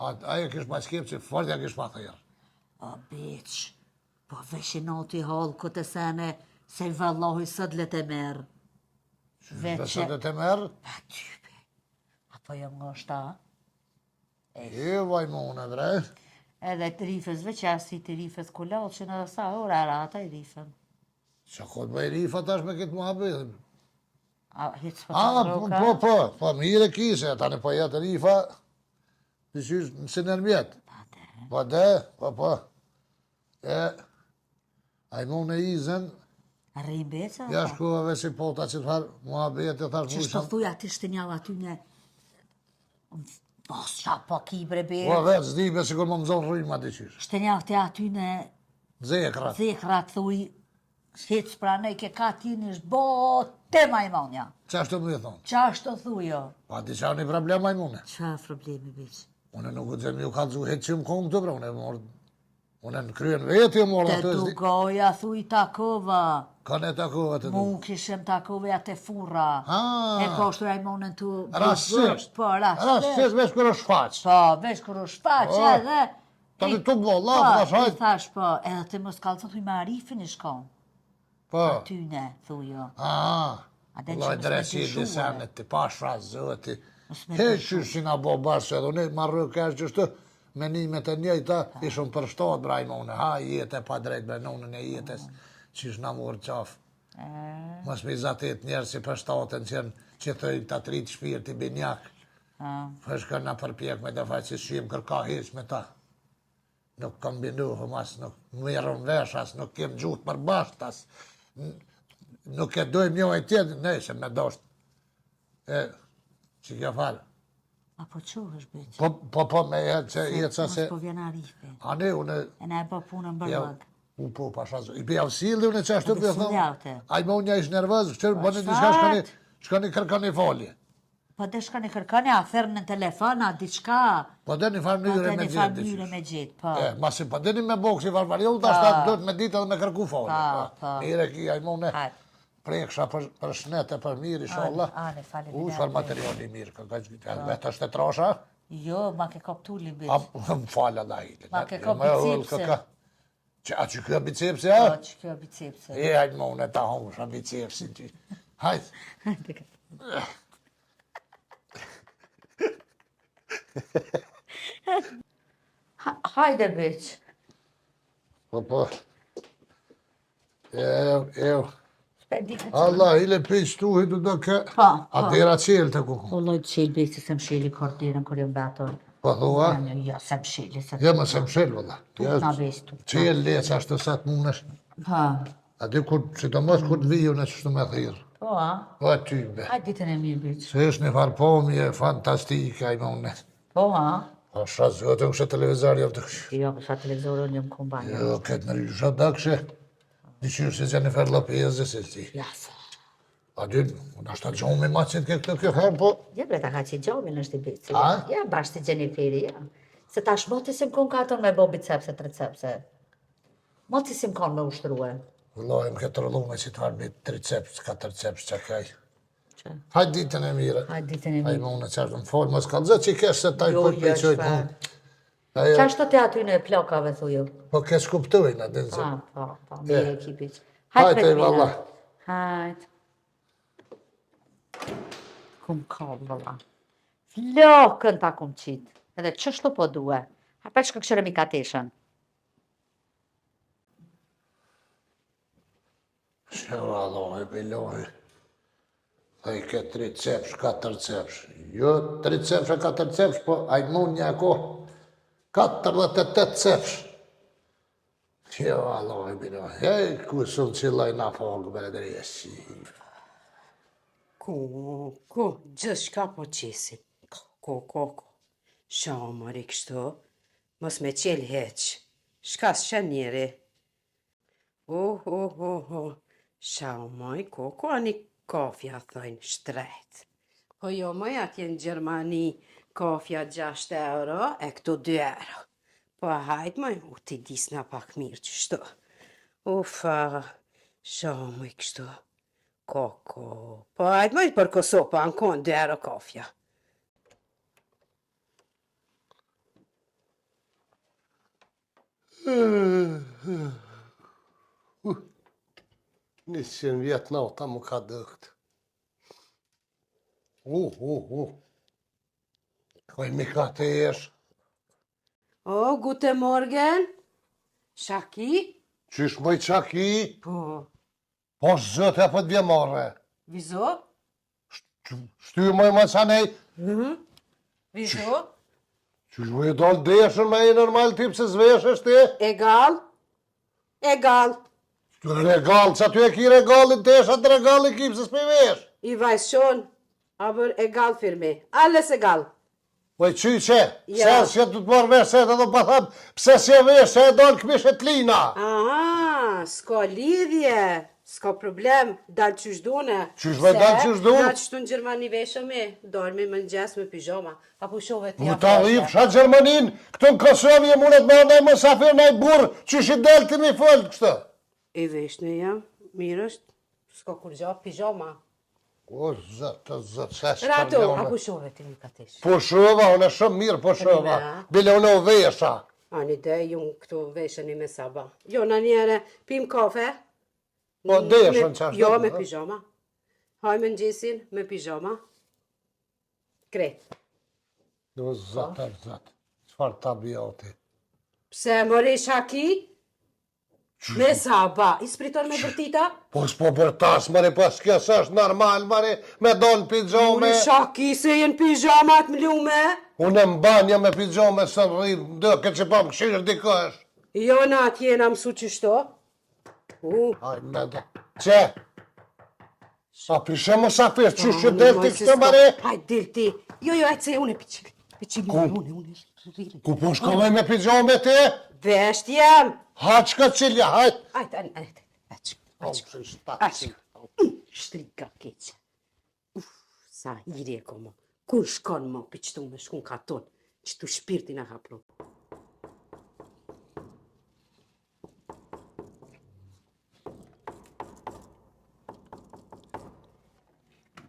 aje kish pa skip që fort ja kish pa thërë. O beq, po vesh i noti halë këtë sene, se vallohi sët le te merë. Besë dhe të merë? Pa ty be, apo jo nga shta? E vaj mune bre. Edhe të rifës veqa si të rifës kullal që në sa ora rata i rifën. Që këtë bëj rifa tash me këtë muhabit. A, hitë s'po A, të roka? po, mire kise, tani po jetë rifa, të qysh në sinërmjet. Po dhe, po. E, a i mune izën, Rrim beqa? ja shkuave si pota që të farë muhabit e thash Që shto mujsham. thuja ti shtenjau aty në... Mos qa po kibre be. Po vetë zdibe si kur më mëzonë rrimë ati qysh. Shtenjau ti aty në Zekrat. zekrat thuj. Shqec pra ne ke ka ti në shbote Maimonja. Qa shtu më i thonë? Qa shto thujo? Pa ti qa një problem majmune. Qa problemi beq? Une nuk u gjemi u kalzu hetë që më kongë të bre, une në kryen vetë jo morë Te atë zdi. dugoja thuj takova. Ka ne takova të du. Mu kishem takoveja te furra. Ah. E koshtu Raimonën tu... Rastisht. Po, rastisht. Rastisht vesh kërë është faqë. Po, vesh kur u shfaq Po. edhe... Tani tu bolla, Po, tash hajt. i thash po, edhe të mos kalëzën thuj me Arifin i shkon. Po. Aty ne, thujo. A den që Loj mos dresi me i dyshuar. disenet të pashra zëti. Mos me He që si nga bo bashkë edhe unë marrë kërë që shtë menimet e njëjta ishën për shtot brajmone. Ha, jetë e pa drejt bre nonën e jetës që ishë nga murë qafë. Mos me zatit njerë si për shtatën që të të rritë shpirti binjak. Fësh kërna përpjek me të faqë që shqim kërka heq me ta. Nuk kombinuhëm as, nuk mirëm vesh as, nuk kem gjutë për bashkët as. Nuk e dojmë një e tjetë, ne se me dosht. E, që kjo falë. Apo qohësh beq? Po me jetë që jetë sa se... Mos po vjen Arifi. Ane, une... E na e po punën bërlëg. Po, pasha, i bëja vësili, une që ashtu Edhe për fuljavte. thonë. Ajme unë ja ishë nervëz, qërë bënë një diska shkani kërkani falje. Po dhe shka një kërkani, a thërë në telefon, a diçka. Po dhe një farë mënyre me Një farë gjithë. mënyre me gjithë, po. Masi po dhe një me bokë si farë, unë ta shtatë dhëtë me ditë edhe me kërku fali. Po. Mire ki, ajmone, Hajde. preksha për shnete, për mirë, inshallah. Ane, faleminderit. U, shfar materiali mirë, ka gjithë, vetë është e trasha. Jo, ma ke kaptu li A, bitë. më falë da ili. Ma ke ka bicepse. A që kjo bicepse, ja? Po, që kjo bicepse. Ajmone, ta hongusha bicepsin ty. Hajde. Hajde, biç. Po. Evo. Shpedi këtë. Allah, ile piç tu, hidu do ke. Po. A dera qelë të kuku. O lojtë qelë, biç, se më sheli kordirën kër jam beton. Po thua? Ja, se më sheli, se Ja, më se më shelë, vëlla. na bestu. Qelë leca është të satë munesh. Ha. A di kur, që të mos kur të viju në qështu me thirë. Po, a? Po e ty, be. Hajde ditën e mirë, biç. Se është një farë pomje fantastike, ajmone. Po, a? Po shatë zëtë kështë televizar jo të kështë. Jo, sa televizorën jam kombanjo. Jo, këtë në rrësha da kështë. Në qyrë si Jennifer Lopez dhe si ti. Ja, sa. A dy, unë ashtë ta gjohë me macit këtë kjo herë, po. Ja, bre, ta ka që gjomin është i bici. A? Ja, bashkë si Gjenniferi, ja. Se ta shmoti si më konë katër me bo bicepse, tricepse. Moti si më konë me ushtruhe. Vëllojmë këtë rëllume që të varbi triceps, 4 ceps që kaj. Që? Hajtë ditën e mire. Hajde ditën e mirë. Hajtë më unë qashtë më folë, mos kalëzë që i kesh se taj Jo, për jo, pëjqojtë shfar. mund. Qashtë të aty në plakave, thuju? Po kesh kuptojnë, adin zë. Po, mirë ekipit. Hajde, me t'mina. valla. Hajde. Kum kallë, valla. Flokën ta kum qitë. Edhe qështu po duhe. Hapet shka këshëre mi kateshën. Shë vallohi, bilohi. Dhe i ke 3 cepsh, 4 cepsh. Jo 3 cepsh e 4 cepsh, po ajtë mund një ako 48 cepsh. Jo vallohi, bilohi. Hej, ku sun qilaj na fogë, beledresi. Ku, gjithë shka po qesim. Ku. Shao mori kështu, mos me qelë heq. Shka s'qe njeri. Shao moj, ku ani kofja, thojnë, shtrejt. Po jo moj, atje në Gjermani, kofja 6 euro, e këtu 2 euro. Po hajt moj, u ti disna pak mirë qështu. Shao moj kështu. Koko. Po hajt moj për Kosopa, në konë 2 euro kofja. Nisë vjetë nata mu ka dëkt. Koj mi ka të esh. Guten Morgen. Shaki? Qysh moj qaki? Po. Po zëtë e për të vjemarre. Vizo? Shty moj më qanej. Vizo? Qysh moj dollë deshën me i normal tip se zvesh është ti? Egal? Regal, që aty e ki regalin deshat regalin kip se s'me vesh. I weiß schon, aber egal für mich. Alles egal. Po i qyqe, Ja. se që të të marrë vesh se të do pa tham, pse se vesh se e dollë këmish e t'lina. Aha, s'ka lidhje. S'ka problem, dalë qysh dune. Qysh me dalë qysh du? Na qështu në Gjermani veshëmi, dormi më ngjes me pijama. Apo shove ti Mu ta rrip sha Gjermanin, këtu në Kosovë je mundet me andaj mësafir në i burë, qysh i delë ti mi fëllë kështë. E vesh në jam, mirë është, s'ka kur gja pijama. O, zëtë, se Rato, shpërljone. apo shove ti një katesh. Po shova, unë e shumë mirë, po shova. Rina. Bile unë u vesha. Ani dhe, unë këtu veshëni me saba. Jo, në njere, pim kafe. Po deshën që ashtu. Jo, me pijama. Haj me ngjesin, me pijama. Kret. O, zëtë, qëfar tabiati. Pse mori shaki? Me saba. I spriton me bërtita? Po s'po bërtas, mare, po s'kja s'është normal, mare, me donë pijame. Unë shaki se jenë pijamat më lume. Unë e mbanja me pijame së rritë, ndë, këtë që pa më këshirë dikësh. Jo, në atje në mësu qështo. Hajnë me dhe. Që? A pishe më safir, që që delë ti kështë, mare? Hajtë delë ti. Jo, hajtë se unë e piqili. Unë. Ku po shkove me pijame ti? Vesht jem. Haqë këtë qilja, hajtë. Hajtë. Shlika keqë. Sa hiri e komo. Kur shkon mo për qëtu me shkun katon, qëtu shpirtin e hapru.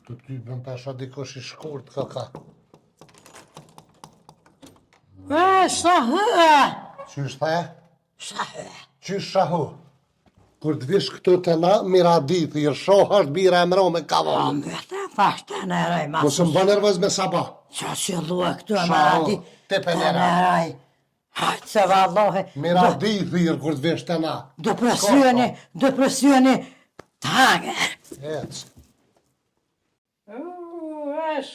Të ty bën pesha dikush I shkurt ka. Sa hë! Qysh the? Sa hë! Qysh shahu? Kur të vish këtu të na, mira ditë, I shohash bira e mro me kavon. Me të fashtë të nëroj, ma Mos më bën nervoz me sabah. qa që lua këtu e Shahu, maradi. te penera. Të nëroj. Hajtë se vallohi. Mira ditë thirr kur të vish të na. Depresioni, tage. Ec.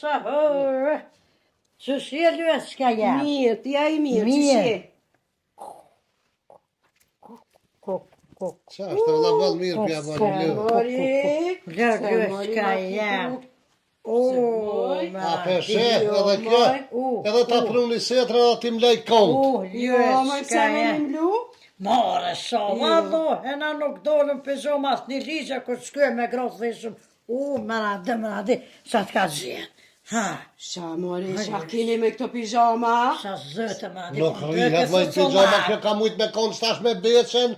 Sa hë! Që shje lësë s'ka jam. Mirë, t'ja I mirë, që Mirë. shje. Qa është të vëlla ball mirë pja bën lë. Mori, Lësë s'ka jam. A peshe, edhe kjo, edhe ta pruni setra dhe ti mlej kont. Jo, më Lësë pse s'ka me jam. një mlu? More, sa vallohi, na nuk dolëm pizom as një ligja kur shkoj me grotë dhishëm. Më di, sa t'ka zhjenë. Ha, Sha, mori, sha kini me këto pijama? sa zëtë më di. Nuk rrihet më në pijama, kjo ka mujt me kont stash me becen.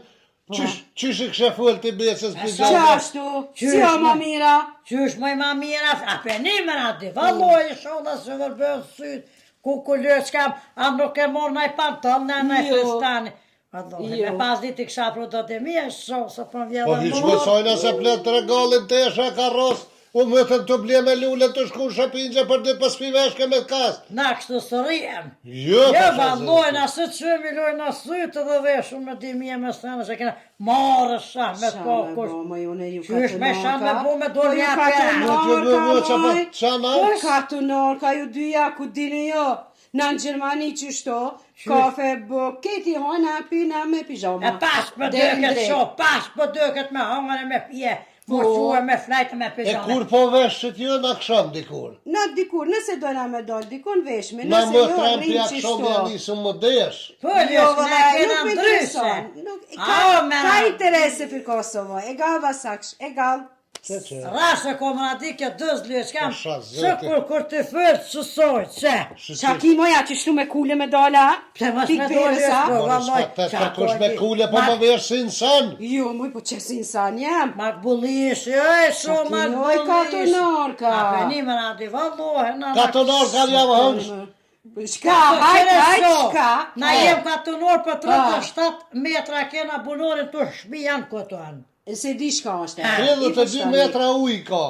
Qysh I kështë full ti becës pijama? Qashtu, si o ma mira? Qysh më ma mira, a peni më di, vallohi shoda se vërbën sytë, ku lës kam, a nuk e mor naj panton, naj Jo. festani. Vallohi, Jo. me pas ditë I kisha pru do të mi, e shoh, se po Po vjellë hiq më sojna se plet të regallin të eshe karros, u mëtën të ble me lulle të shku shëpinqe për ditë pas piveshke me kast. Na kështu së riem. Jo, Jo, peshe vallohi, na së të qëmi lojnë na sytë dhe veshun me di mje me sënë, se kena marë shah me Sha po me kush. bo, më jone ju Qysh me shah me bo me Po doli ju apë. Qana? Katunor, ka ju dyja ku dini jo. Në Gjermani qështo, kafe bo, keti hojna pina me pijama. E pas për dëket shoh, pas për dëket me hangën e me pje, moshue me flajtë me E pijama. kur po veshët jo në kësham dikur? Na dikur, nëse dojna me dojnë, dikon veshme, Na nëse më jo tram rrim pja kësham ja qështo. nisëm më desh. Po, Jo, lës, vëlla, ne kena nuk me ndryshe. intereson. Nuk- A, me Ka na- interese për Kosovo, egal vasaksh, egal. Rashe ko më na di kjo dëz lës kam, Pasha, së zëti. kur të fërë qësoj, që? Shaki moja që shtu me kule me dola, Pse mos pik me doli beresa. është, po, valloj. Të kush me kule po më vesh si insan. Jo, muj, po qësi insan jam. Makbulish, oj, shumë Shaki, oj, makbulish. katunor ka. A peni më na di, vallohi, na... Katonor ka jam hëngsh. Shka, hajt, shka. Na jem katunor për 37 metra kena bunorin të shpi janë këtu anë. Se di shka është. 32 metra uj ka.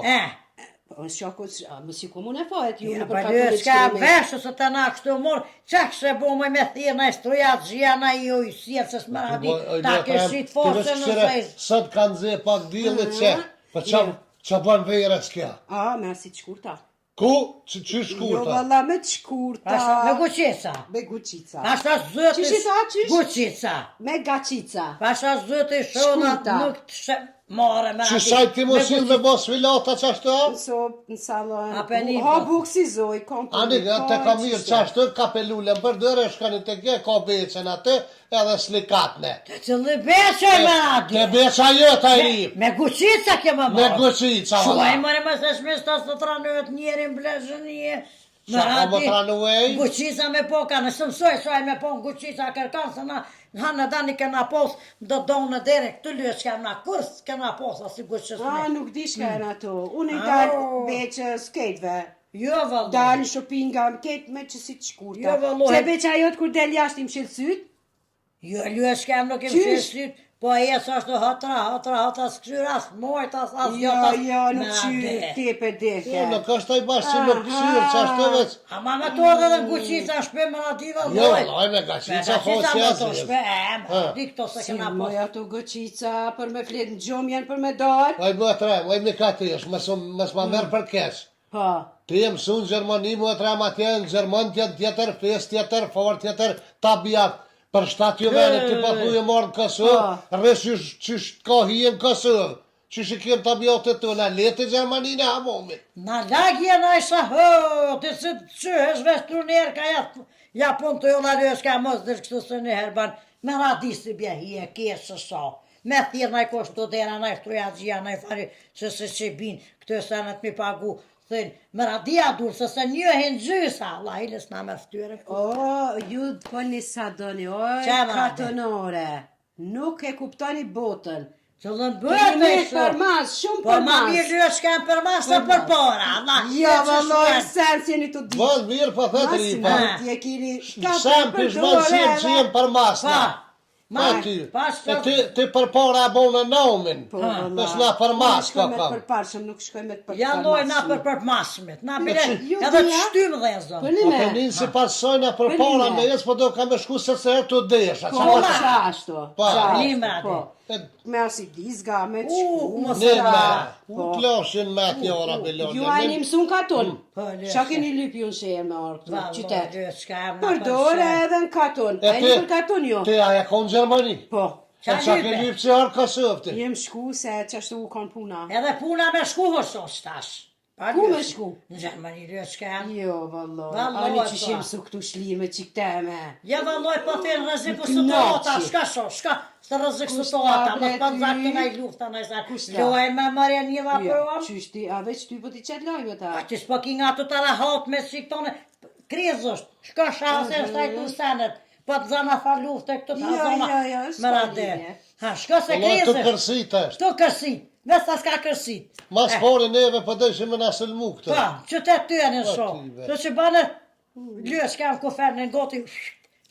Po, shako, më si komun e fajt, ju Ja, në pa për lë, 14 s'ka kilometra. veshë se të na kështu morë, qa kështë bo me thirë na i strujat zhja na i oj sjerë, se s'ma na di, ta këshit fosë në fejtë. Sot kanë zhe pak dile që. Po qa bën vejre s'kja? A, mersi të shkurta. Ku? Që Jo, shkurta? valla, me të shkurta. Me guqica. Me guqica. Pasha zëti Qish i tha, qish? guqica. Me gaqica. Pasha zëti shonat Shkurta. nuk të shë... More me Që sajt ti mos il me bos filata qashtu? So, në salon. A peni, Ha po. buk si zoj, kom për Ani, te ka mirë qashtu, ka pelulem për dërë, shkani të gje, ka becen atë, edhe slikatne. Të cëllë beqe me na di. Te beqa jota i ri. Me guqica kemë Me guqica, Shuaj valla. mëre më se shmes ta së tranëhet njerin blezhën një. Qa ka më tranuej? Guqica me po ka, nësë mësoj shuaj me po në guqica kërkan, se na hanë dani kena pos, do donë në dere, këtë lyë që na kurs, kena pos, asi guqës A, me. nuk di shka e në ato. Unë i dalë beqë skejtve. Jo, vallë. Dalë në shoppinga, më ketë me që si të shkurta. Jo, valloj. Se beqa jotë kur del jashtë i më shilë syt, Jo, lyë që kam nuk e më Qysh? shesit, po e jesë është hatra, s'këshyr, as mojt, as jo, jotas. jo, nuk qyrë, te për Jo, deke. nuk është ai bashkë si më kësyrë, qashtu veç. Ama me to edhe në guqica shpe më na di vallë. Jo, vallaj me gaqica, po Gaqica që më to jasë. shpe, më di këto se Si kena pos. moj ato gëqica, për me fletë në gjomë janë për me dalë. Oj, më tre, oj, me ka të jesh, mësë ma merë për kesh. Pa. Ti jem su në Gjermani, më tre, ma tje në Gjerman tjetër, fes tjetër, for tjetër, tabijat. Për 7 juvene, ti pa thuje marë në Kosovë, rrës qysh ka hijem Kosovë. Qysh i kem tabijatët të në letë Gjermani në hamomit. Na lagje na isha hë, të si të qyhesh vestru njerë ka ja pun të jolla rësh ka mos dhe kështu së një herban, me radisi bja hi e kesë sa. Me thirë na i koshtu dera, na i struja gjia, na i fari që se që bin, këtë sanet mi pagu thënë, më radia dur, se njëhin gjysa, Allah, ilës na me ftyre. O, ju bëni sa doni, o, Qa më katonore. Nuk e kuptoni botën. Qëllën Bëhet bëhet për mas, shumë Po për ma mas. mirë lysh kam për mas se për para, Allah. Ja, valloj, sen si jeni të di. Vëllë mirë po thët ripa. Ti e kini Sem pishman që jem për masna. Ma, Pas ti për para e bonë naumin. Pës na për mas ka Shkoj me kam. për parshëm, nuk shkoj me për ja loj na për masmit, na bile, ju edhe të dhja? shtymë dhe zonë. Për një Po me. penin si pasojna për para me jes, po do ka me shku se se të desha. Po, qashtu. Po, Nime Po. ati. Me asi dizga, me të shku. mos Ne e me, ra. u klashin me t'jara bilone. Ju a një mësun katon. Po, lëshe. Qa keni lyp ju në shemë në orë këtu, qytet? Qytet. Përdore edhe në katon. E A një për katon jo? Ti aja ka në Gjermani. Po. E qa ke lypë që arë ka sëfti. Jem shku se qashtu u kon puna. Edhe puna me shku hësos tash. Ku me shku? Në Gjermani lysh kam. Jo, valloj. Valloj, Ani që po. shimë su këtu shlime që këteme. Ja valloj po thënë rreziku së Knaçi. tota, shka sho, shka së rrezik së Kushta, tota, bre, mos pa ty? zakë në i lufta në i sa. Kushta? Loj me mërja një va Jo, për uam. qyshti, a veç ty po ti qëtë lojme ta. A që s'po ki nga të të rahat me si këtone, krizësht, shka shase është ajtu senet, po të zana fa lufte këtë të Jo, zona, jo, s'ka më rade. linje. Ha, shka se Allah të krizësht, kërsit është. të kërsit, vesta s'ka kërsit. Mas pari neve për dëshim me nasëll mu këtë. Pa, qëtet ty e në Po, shumë, ty, be. të që bane, lësh kam kufer në goti,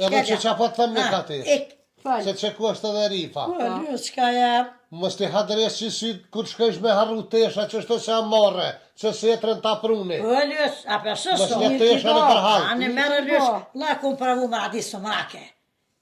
Edhe që qa po të thëmë një Ha, kati. ik. Falë. Se që ku është edhe rifa. Po, lësh ka jam. Mos ti hadres që si kur shkësh me harru tesha që shto se amore, që se etren ta pruni. Po, lësh, a për Mos shëso. le tesha në përhal. A në merë lësh, la ku më pravu më radis së mrake.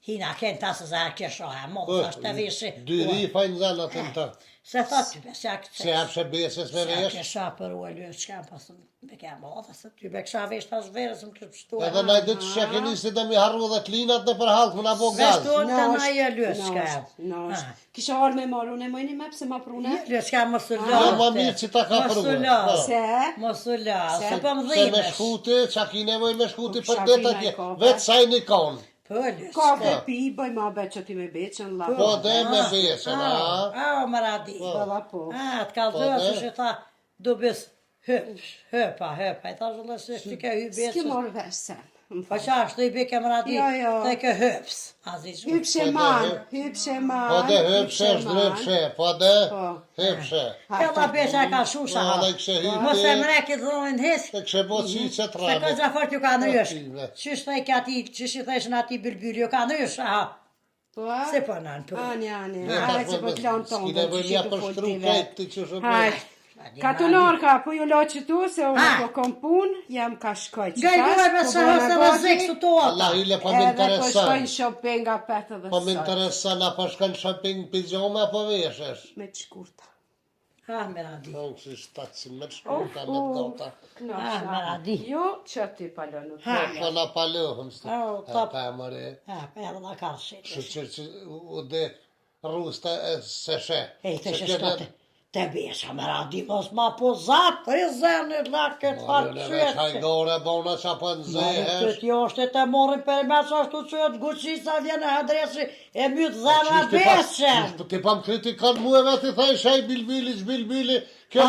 Hina ken tasë za a keshoha, mo, është të vishi. Dy rifa i në zanat të në të. Se thot ty, se a këtë. Se apshe beses me Se a vesh. kesha për u e lësh, që kam pasë me kem odha, se ty be kësha vesh tas verës më kështë shtu. Edhe na i dhe që ke nisi dhe mi harru dhe klinat në përhal, më na bo Vesh gaz. të të na e lësh, ka jam. Nash. Kisha orë me marru, ne mojni me pëse ma prune? Lësh ka mos u Ja, ma lë. mirë që ta ka Mos u pruve. lë. Se? Mos u lë, se po më Se me dhimesh. shkuti, qa ki nevoj me shkuti Po, për shafina detat i je, ka, vetë saj një konë. Po, lësh. Ka dhe pi, bëj ma beqë ti me beqën, la. Po dhe me besën, a? A, më radi. Bala po. A, të kalëzëra që që tha, do bes höpa, i tha zhëllë se shti ke hy S'ki besës. morë vesh sen. Po qa është i beke më radi, Jo, jo. të ke höps. Aziz, Hypshe man, hypshe man. Po dhe hëpshe është drëpshe, po dhe Po. hëpshe. Këlla besha ka shusha. Po, dhe kështë hypti. Mos e mreki dhojnë his. E kështë bo qitë që të Se ka rabë. zafort ju ka nëjësh. Ative. Qysh të i ka ti, qysh i theshën ati bilbyli, ju ka nëjësh, aha. Po? Se po nën për. Ani, ani. Ne Hajde ta që po t'lanë tonë. S'ki nevoj mja për shtru krejt të që shumë. Hajde. Katunorka, po ju lo që tu, se unë Ha. po kom pun, jam ka shkoj që Gajduaj me sa hësë rëzik së to Allah ata. ile po më Edhe po shkoj interesan. në shopping nga petë dhe Po më sot. interesan, a po shkën shopping pijama po veshesh. Me të shkurta. Ha, me radi. Po si 700 me të shkurta me të gota. Ah, me radi. Jo, që ti palonu. Po na palohëm së. Oh, E top. pa e mëre. Ha, pe edhe da ka shit. Që u dhe rusta e se she. Ej, të Se shkote. Te besha me radi, mos ma po zatë, rizënit lakët farë Në qyete. hajgore bona që po në zehesh. Këtë jo është të morin për mes ashtu që të guqisa vjen e adresi e mytë zema beshen. Ti pa më kritikon mu e vetë i thaj shaj bilbili, kjo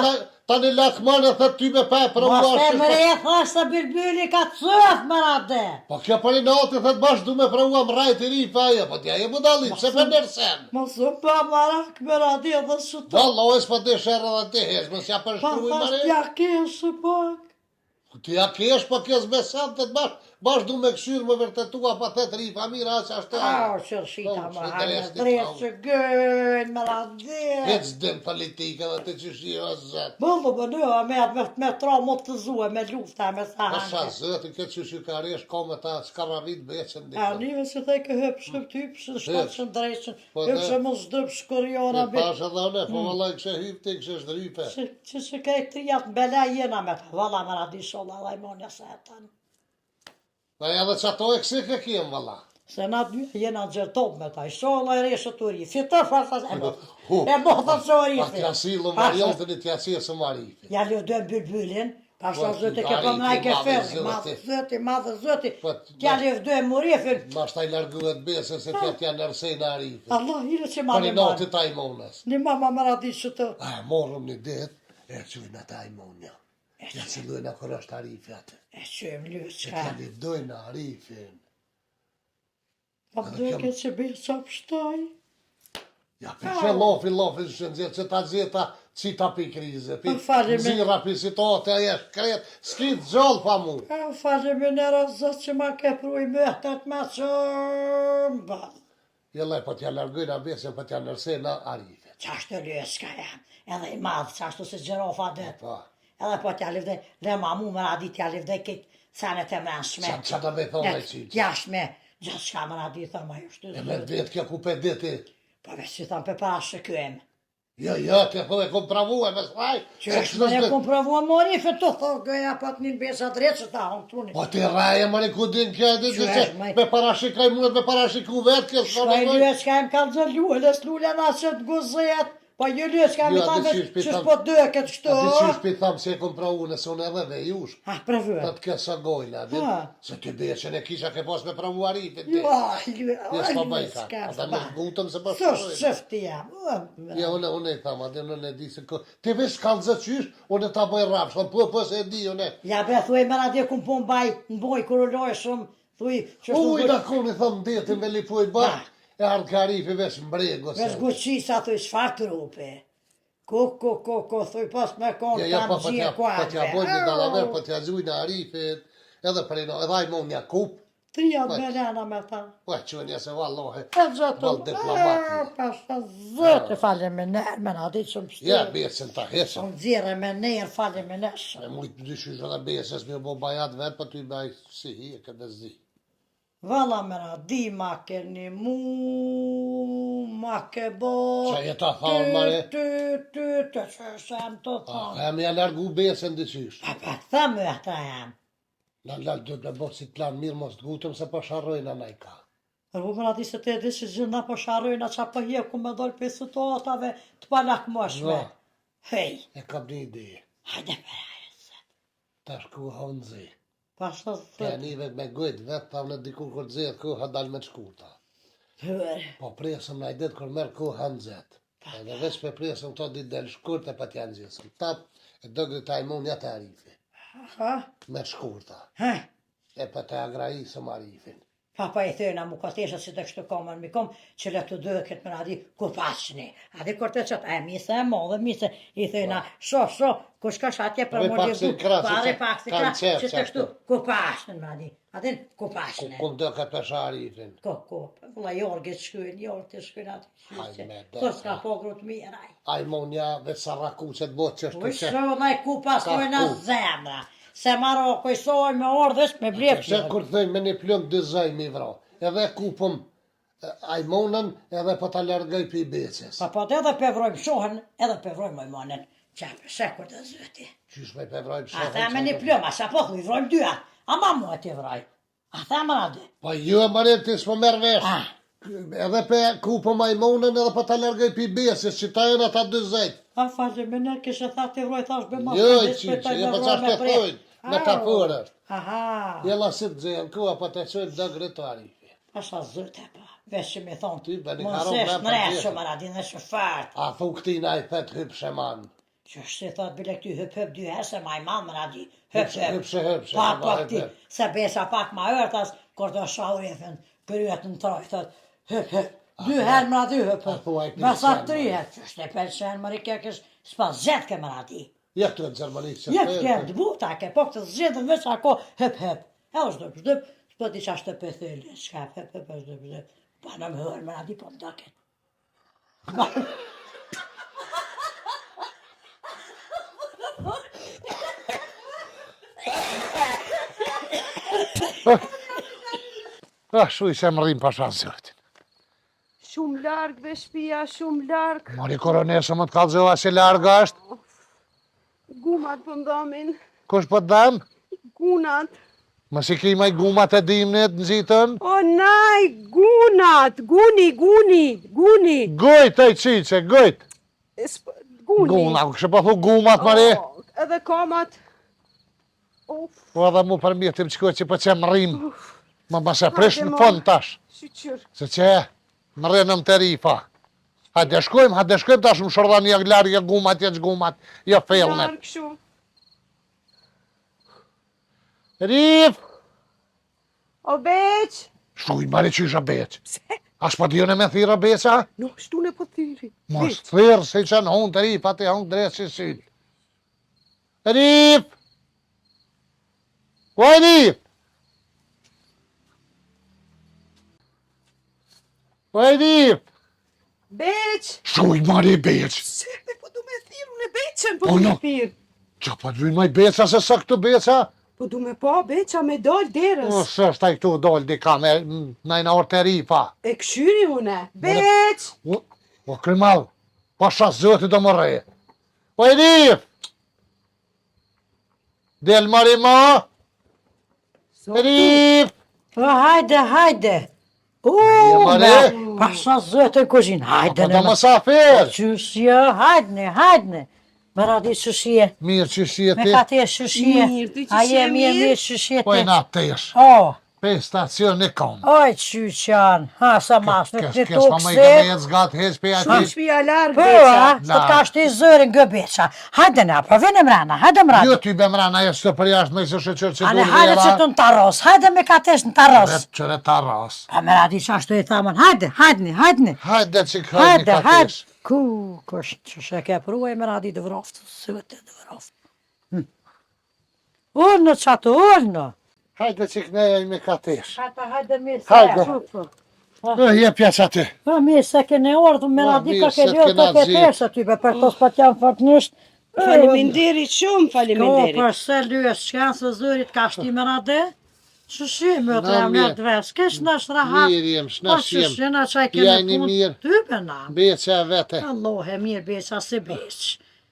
tani lakman e thët ty me pe për Mos të uashtë. mre e thash se bilbyli ka cëf më rade. Po kjo për i natë i thët bashkë du me prëvua më rajt i ri pa e, po t'ja je budallit, se për nërsen. Mos u pa marak më radi edhe së të. Valla, o e s'pa të shërë dhe të hes, mos ja Pa përshkru i thash mare. t'ja kesë pak. Ti ja kesh, po kjo s'me sen të bashkë du me këshyrë më vërtetua, pa thët ri pa mira, që ashtë e. Au, që shita Po, më që hajnë drejtë drejtë të që gëjnë më radi. Hec dëm politikë dhe të që shi o zëtë. Bëllu më nëha me tra më të zue, me lufta, me sa Asha hanke. zëtë, këtë që shi ka resh ka me ta skaravit beqen A dikë. njëve se the ke hëpshë typshë, shpatshën drejshën, Po, hëpshë mos dëpshë kërjona Me be. pashe dhe ne, po vëllaj kështë hypti, kështë shdrype. Që krej trijat në bela jena me të vala më radi sholla dhe i monja se e tanë. Dhe edhe që ato e kësi ke kiem, vëlla. Se na dy jena gjertop me ta, i sholla i reshë të ri, fitë farsa e bo të që ori. Pa t'ja silë variantën i t'ja silë së marifi. Ja lë dëm bylbylin, pashta Po, zëti ke mariti, për nga i ke madhe ferri, madhe zëti, Po, t'ja lë dëm murifin. Ma shtaj larguhet bese se t'ja t'ja nërsejnë arifi. Allah, ire që ma Për i një natë manë. ta imonës. Një mama më radi që të. A, morëm një dit, e qujnë ata imonja. Ja që dojnë kur është Arifi atë. E që më lësë Që ka. të dojnë Arifin. Po duke që bërë sa pështaj. Ja, për që lofi shëndzirë, që ta gjitha qita për krize, për falem me- zira për situatë, e shkret, s'ki të gjallë pa mu. Falë me nëra zëtë që ma ke pruj mëhtet me shumë bërë. Jellaj, po t'ja largojnë abesin, po t'ja nërsejnë Arifin. Qashtë të lësë ka jam, edhe i madhë, qashtu se gjerofa dhe. Po, Edhe po t'ja livde, dhe ma mu më radit t'ja livde kitë senet e mrenshme. që të me thonë e qitë. Jashme, gjithë shka më radit, thëmë ajo shtë E me vetë kjo ku pe diti. Po veç që thëmë për para shëkym. Jo, të po e kom pravu e me s'faj. Që është më ne kom provua mori, fe të thë gëja pat një besa drejtë që ta hongë truni. Po ti raje më një ku din kjo e ditë Që që është, maj- me parashikaj mu e me parashiku vetë kjo Shkaj lyë që im kanë zë lullës, lullën asë të guzet, po një lyë që kam i Jo, thamë atë qysh pi që thamë- s'po dëket A kështu. ti qysh pi thamë se e kom pravu në sonë edhe dhe jush. Ha, prëvë. Ta të kësa gojna, dit, Ha. se ty bje që ne kisha ke pas me pravu Arifin ti. Jo, lyë, Jo, s'pa bëj lyë, ka. s'ka, Ata s'pa. me gutëm se po Së shkojnë. shëfti jam. Jo, unë e thamë, atë unë e di se ko... Ti vesh kanë zë qysh, unë e ta bëj rapsh, po se e di, unë e... Ja be, thuj me radje ku po mbaj, mboj kur u loj shumë, thuj që Uj, da koni thëmë detin me lipuj bak, e ardhë ka Arifi vesh mbrego se... Vesh guqisa, thuj shfar trupi. Ku, thuj pas me konë, Ja, kam po gjirë t'ja bojnë një dalaver, po t'ja zujnë Arifit, edhe për edhe ajmo një kup, Tria me lena me ta. po e qënja se vallohe, E gjëtë, val diplomat. pasha zëtë, falem me nërë, me në adit shumë Ja, shtirë. besën ta hesën. Unë dzire me nërë, falem me nërë. E mujtë dyshysh edhe besës me bo bajat vetë, po t'y baj si hi e këtë zi. Vala me në di ma ke një mu, ma ke bo. Qa je ta thonë, mare? Ty, që shem të thonë. E me ja largu besën dyqysh. Pa, thëmë e ata jam. Në do të bo si plan mirë mos të gutëm se po sharrojnë anaj ka. Rëbu më rati se të edhi që gjënda po sharojnë, a qa po hje ku me dollë për situatave të palakmoshme. Jo. Hej, E kam një ide, hajde për ajëse. ta shku honzi. Pasha Të thëtë, janive me gojtë vetë, ta në dikur kur dzirë koha dal me të shkurta. hërë. Po presëm na i ditë kur merë koha në zetë. Edhe veç për presëm këto ditë del shkurta pa t'janë gjithëm. Tap e dëgri ta imunja të Arifin. Ha, Me të shkurta. ha. E pa të agrajisëm Arifin. Papa i thëna mu katesha si të kështu komën mi kom, që le të dëhe këtë më radi ku pasni. A di kur të qëtë, e mise e modhe, mise, i thëna, sho, ku shka shatje për Pare më pak si gjithu, krah, si pare që pak si kanë kra, qef që të që kështu, ashtu. ku pasni më radi. A din, ku pasni. Ku do ka pesha Arifin. Ku, vëlla jorgit shkyn, jorgit shkyn atë Hajde qyqe. me Të s'ka po grut miraj. A i monja veç sarraku që të botë që është Po të që. shë, dhaj ku pasojnë ku? zemra. Se maro kojsoj me ordhës me blep Se kur të thëjnë me një plëm dëzaj mi vra. Edhe kupëm ajmonën edhe po ta largaj për i becës. Pa po të edhe pevrojmë shohen, edhe pevrojmë mojmonen. Qepë, shekur të zëti. Qysh me pevrojmë A shohën. the me një plëma, sa po thuj, vrojmë dyja. A ma mua t'i vroj. A the më radi. Po ju e marim ti s'po merë vesh. A, Edhe pe kupëm ajmonën edhe po ta largaj për i becës, që ta jenë ata dëzajt. a falë, me në kishe tha t'i vroj, thash be ma. Jo, i qiqë, e po qash të thujnë, metaforë. Aha, Jela si të dzejnë kua, po të qojnë dë gritari. pasha zëte pa. Vesh që mi thonë, Ty, beni mos karo esh me në pa reshë më radi në shëfart. A thu këtina i thet hyp sheman. Që është si thot, bile këty hëp dy herë, se ma i madh më radi. Hëpse, Hëpse, pak ba, këti, hëp. se besa pak ma ërtas, kur të shaurifin, kryet në troj, thot, hëp, dy herë më radi a hëp, thua i besa këti 3 herë, që është e pelqen, më rike kësh, s'pa zet ke më radi. Ja këtu e Gjermanisë që Jetë ke të buta ke, po këtë zjedën veç ako, hëp, e është dëp, s'po di qa është të pëthëllë, shka hëp, është dëp, pa në më hërë më radi, po më doket. Shu i se më rrim pasha zërtin. Shumë largë dhe shpia, shumë largë. Mori koronesë më të kalzova se larga është. Gumat për ndomin, Kush po të dam? gunat. Më si ki maj gumat e dimnit në zitën? O naj, gunat, guni. Gojt e qiqe, gojt. Guni. Guna, kështë po thu gumat, mari. O, edhe kamat. Uf, Po edhe mu për mjetim qëko që po që më rrim. Më mëse prish në fond tash. shqyqyr. Se që më rrenëm të rifa. Hajde shkojmë tash më shordan një largë gumat, jetë gumat, jo fellnet. Largë shumë. Rif! O beq! Shtuj, mari qysha beq. As pa djone me thira beqa? No, shtune po thiri. Mos thirë, se që në hunë të Rif, ati hunë drejtë që syllë. Rif! Oj, Rif! Oj, Rif! Beq! Shtuj, mari beq. Se, po du me thirë, unë e beqen, po Po, du no. me thirë. Qa pa dhvin maj beqa se sa këtu beqa? Po du me po beqa me dollë derës. O, së është taj këtu dollë dika me najna orë të Rifa. E këshyri une. Beq! O, krimal, pasha zëti do më rejë. Oj, Rif! Del mari ma! Rif! O, hajde. Je, mare? Pasha zëtë në kuzhinë, hajde Po do më safir! Qëshje, hajde. Më radi qëshje. Mirë që shi e Me ti, ka te qëshje. Mirë, ti A je qëshje mirë? mirë qëshje po e te. na tesh. O, Pe stacion e kom. oj qyqan, ha sa mas në të Kes pa më i tukse. këme jetë zgatë heq pe Shumë ati. shpia largë, Po, beqa. të ka shti zërin gëbeqa. Hajde na, po vene mrena, hajde mrena. Jo ty be mrana e së për jashtë me se shëqër që Ane dur hajde që të në taros, hajde me ka tesh në taros. Ret qëre ta ras. Pa me radi që ashtu i thamën, hajde. Hajde që këhajni ka tesh. Ku, që shë ke pruaj me radi të vroftë, sëte të vroftë. Ullë qatë, ullë. Hajde që këneja i me ka tesh. Hajde mirë se. Hajde. Je pjeq ati. Po mirë se kene ordhë me Po, radi mirë ka se ke ljotë t'kena të ke zgjidhë. tesh aty, për tos pa t'jam fatnysht. Faleminderit shumë, Ko, faleminderit. për se lyës, që janë se zërit ka shti me radi? Që më të Na, jam në mirë. të ves, kesh në është rahat. Mirë jem, Po shnash që jem. shina që i Jajni kene mirë. punë, ty për na. Beqa vete. Allah e mirë beqa se beq.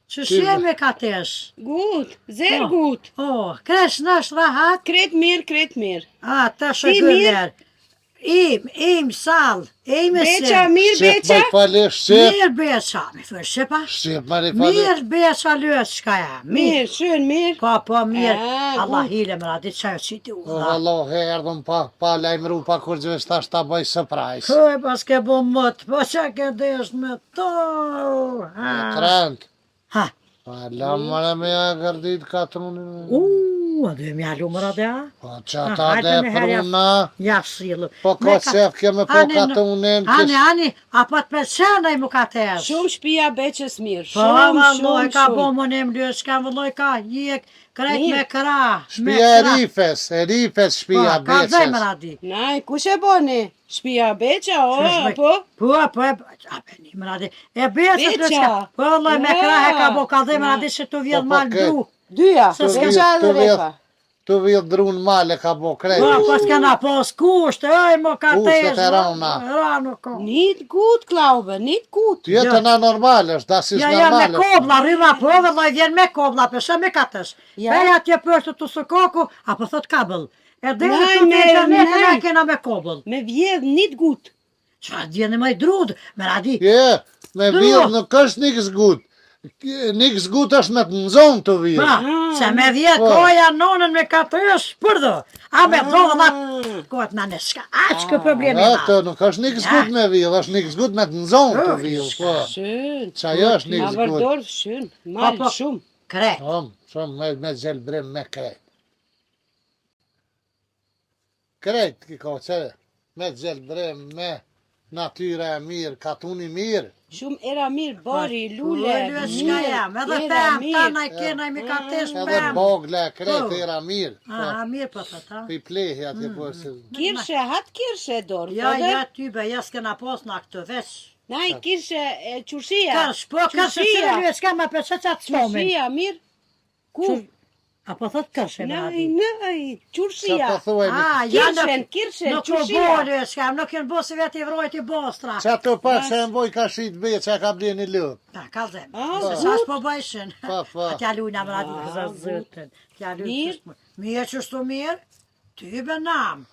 Që shjeme ka tesh? Gut, zer gut. O, kresh në është rahat? Kret mirë. A, të Ti shëgëller. Im, sal, im e se. Beqa, mirë, Shqip beqa. më falesh, shqip. Mirë beqa, mi thë, shqipa? Shqip mari falesh. Mirë beqa lësë shka ja, Mirë, shumë mirë. Po, mirë. Ah, Allah gut. hile më radit qajë që ti u O, dha. Allah, erdhëm pa lajmëru pa kur gjëve shtash ta bëj surprise. Këj, pas ke bo mëtë, po që ke desh me to. Krent. Ha, La mëre me ja gërdit ka trunin. a dhe mja lu më radit, a? Po që ta hajde dhe me herja. pruna. Ja, silë. Po ka qef keme po ka trunin. Ani, apo të përqenaj mu ka tesh. Shumë shpia beqës mirë. Po, Shumë, valloj, ka bo shumë. më në mlyë, shka vëlloj ka hjek, krejt me kra. Shpia e rifes shpia Ka zaj më beqes. radi. Naj, kush e boni? Shpia beqa, o, po? Po, një më radi. E beqës Beqa. lëshka. Po, vëlloj, me kra e ka bo, ka dhe më Na. radi që të vjedh Po, mal ke- dru. Dyja, Se s'ka beqa dhe refa. Tu vjedh drun male ka bo krejt. Po, pas kena pos kusht, oj, më ka Kushtet tesh. e rana. Rano ka. Nit gut, Klaube, nit gut. Jetë na normal është, da si Ja, me normal është. kobla, rrima po, vëlloj, vjen me kobla, përse me katës. Ja. Beja atje përshë të së koku, apo thot kabel. E dhe Naj, të të me- internetin naj. e kena me kobel. Me vjedh nit gut. Qa djene më i drud, me radi. Je, me Dru. vjedh nuk është nik zgut. Nik zgut është me të nëzon të vjedh. Pa, se me vjetë Po. koja nonën me katës, përdo. A me dhodë dhe kohët në në shka, a që kë problemi ma. Ato nuk është nik zgut me vjedh, është nik zgut me të nëzon të vjedh. Po, Shën. qa jo është nik Ma zgut. vërdor, shën. Mal, Po, shumë. Krejt. Shumë me gjelë brim me krejt. Krejt ki ka qëre, me gjelë brim me natyra e mirë, katuni mirë. Shumë era mirë, bori, lule, Lule shka jam, edhe era pëm, ta mirë. na i kena i mi katesh Edhe pëm. bogle, krejt Po. era mirë. Aha, mirë po të ta. Pi plehi ati po se... Kirshe, hat kirshe dorë, Ja, po dhe? ja, ty be, ja s'kena pos në këtë veç. Naj, kirshe, qushia. Kërsh, po, kërsh e Qushia. sërë s'ka me përse qatë shtomin. Qushia, mirë. Ku? Apo thot kërsh e me Naj, radi. naj, Qa qushia. po thuaj një... A, ja, Kirshen, nuk më qushia. bole s'kam, nuk jenë bo se vetë i vrojt i bostra. Qa të pak se në boj ka shit be, qa ka bli një lëp. Ta, kalzem, Ah, se qash po bëjshin. Po, po. A t'ja lujna më radi këza zëtën. T'ja Mirë. lujnë mirë që shtu mirë, ty be nam.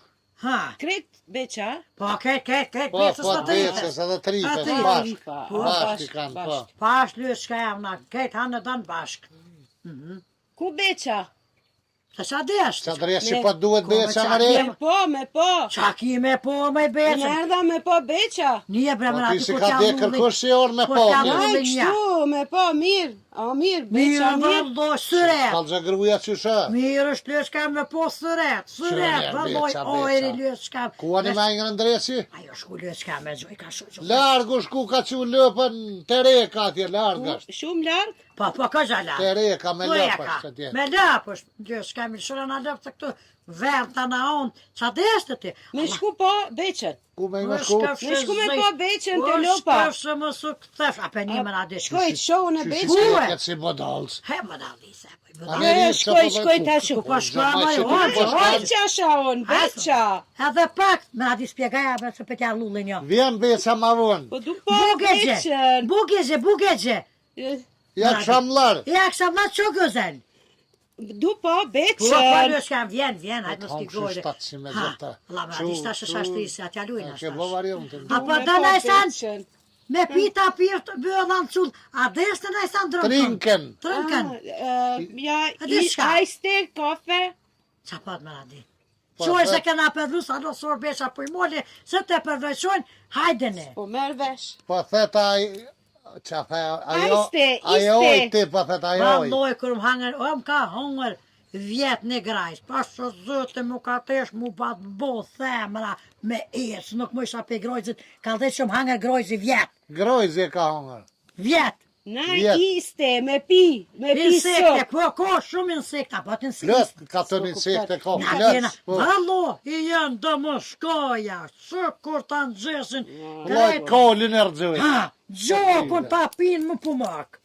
Ha, Kret, beqa. po, kejt, Po, besës po, të të rritës. becës edhe tripes, Atë bashk. Rifa. Bashk i kanë, po. Pash lyë shka jam na, kejt hanë danë bashk. Ku beqa? Se qa desh? Qa dresh që Me- po duhet Ko, beqa me më re? Me po. Qa ki me po me i Në becën? erdha me po beqa. Një bre Po më ti radi si ku ka t'ja de lulli. kërkush që orë me Po po. t'ja ti. lulli. Naj, Ullin ja. kështu, me po, mirë. A mirë, Mirë, beqa mirë. vëlloj, syret. Kalxha gruja që shë. Mirë është lëshka me po syret. Syret, Qëre, vëlloj, beqa, ojri beqa. lëshka. Ku ani me ingë në ndresi? Ajo shku lëshka me gjoj, ka shumë. Largu shku ka që lëpën të reka atje, larg është. Shumë largë. Po, ka gjala. Të reka me lëpë është atje. Me lëpë është, lëshka me shura në lëpë të këtu. Verë të na onë, qa deshte ti? Me shku po beqen. Ku me nga shku? Me shku me po beqen të lopa. Shkëfshë më su këthef, a për një më nga deshte. Shkoj të shohën e Që beqen. si këtë si bodalës. He, më da lise. Shkoj të ashu. Po shkoj Gjamaj më që jo, ti po shkoj. Beqa shaon, beqa. Edhe pak, më nga di spjegaja, me se petja lullin jo. Vjen beca ma vonë. Po du po Bugegje, beqen. bugegje. Ja kësham larë. Ja, kësa ma që gëzel. Du po Po, beqen. lëshka, vjen, hajtë më Kam stikojre. 700 Ha, zeta. la më nga di shtashe shashtrisë, atja lujnë Ke bo ashtash. varion të Apo da na isan, me pita pirtë bëllan cull, a destë na isan drëmkën. Trinken. Trinken. Ja, di shka? ajster, kafe. Qa pat më radi? Po, Qoj po. se kena përdu, sa do sor besha për i moli, se te përvejshojnë, hajdene. Po merë vesh. Po theta qa the, ajo, Ajste, ajo iste. ti, po theta ajo. Valloj, kër më hangër, o më ka hongër vjet në grajs, pa shë zëtë mu ka tesh mu pat bo themra me esë, nuk më isha pe grojzit, ka dhe që më hangër grojzi vjet, Grojzi ka hongër. vjet. Na Vjet. iste, me pi Insekte, sop. po, ka shumë insekta, po të Plët, insekte. ka të një insekte, ka Na plët. tjena, po. vallo, i janë do më shkoja, që kur të në gjesin, Loj kolin e rëgjoj. ha, gjokun ta pinë më pumak.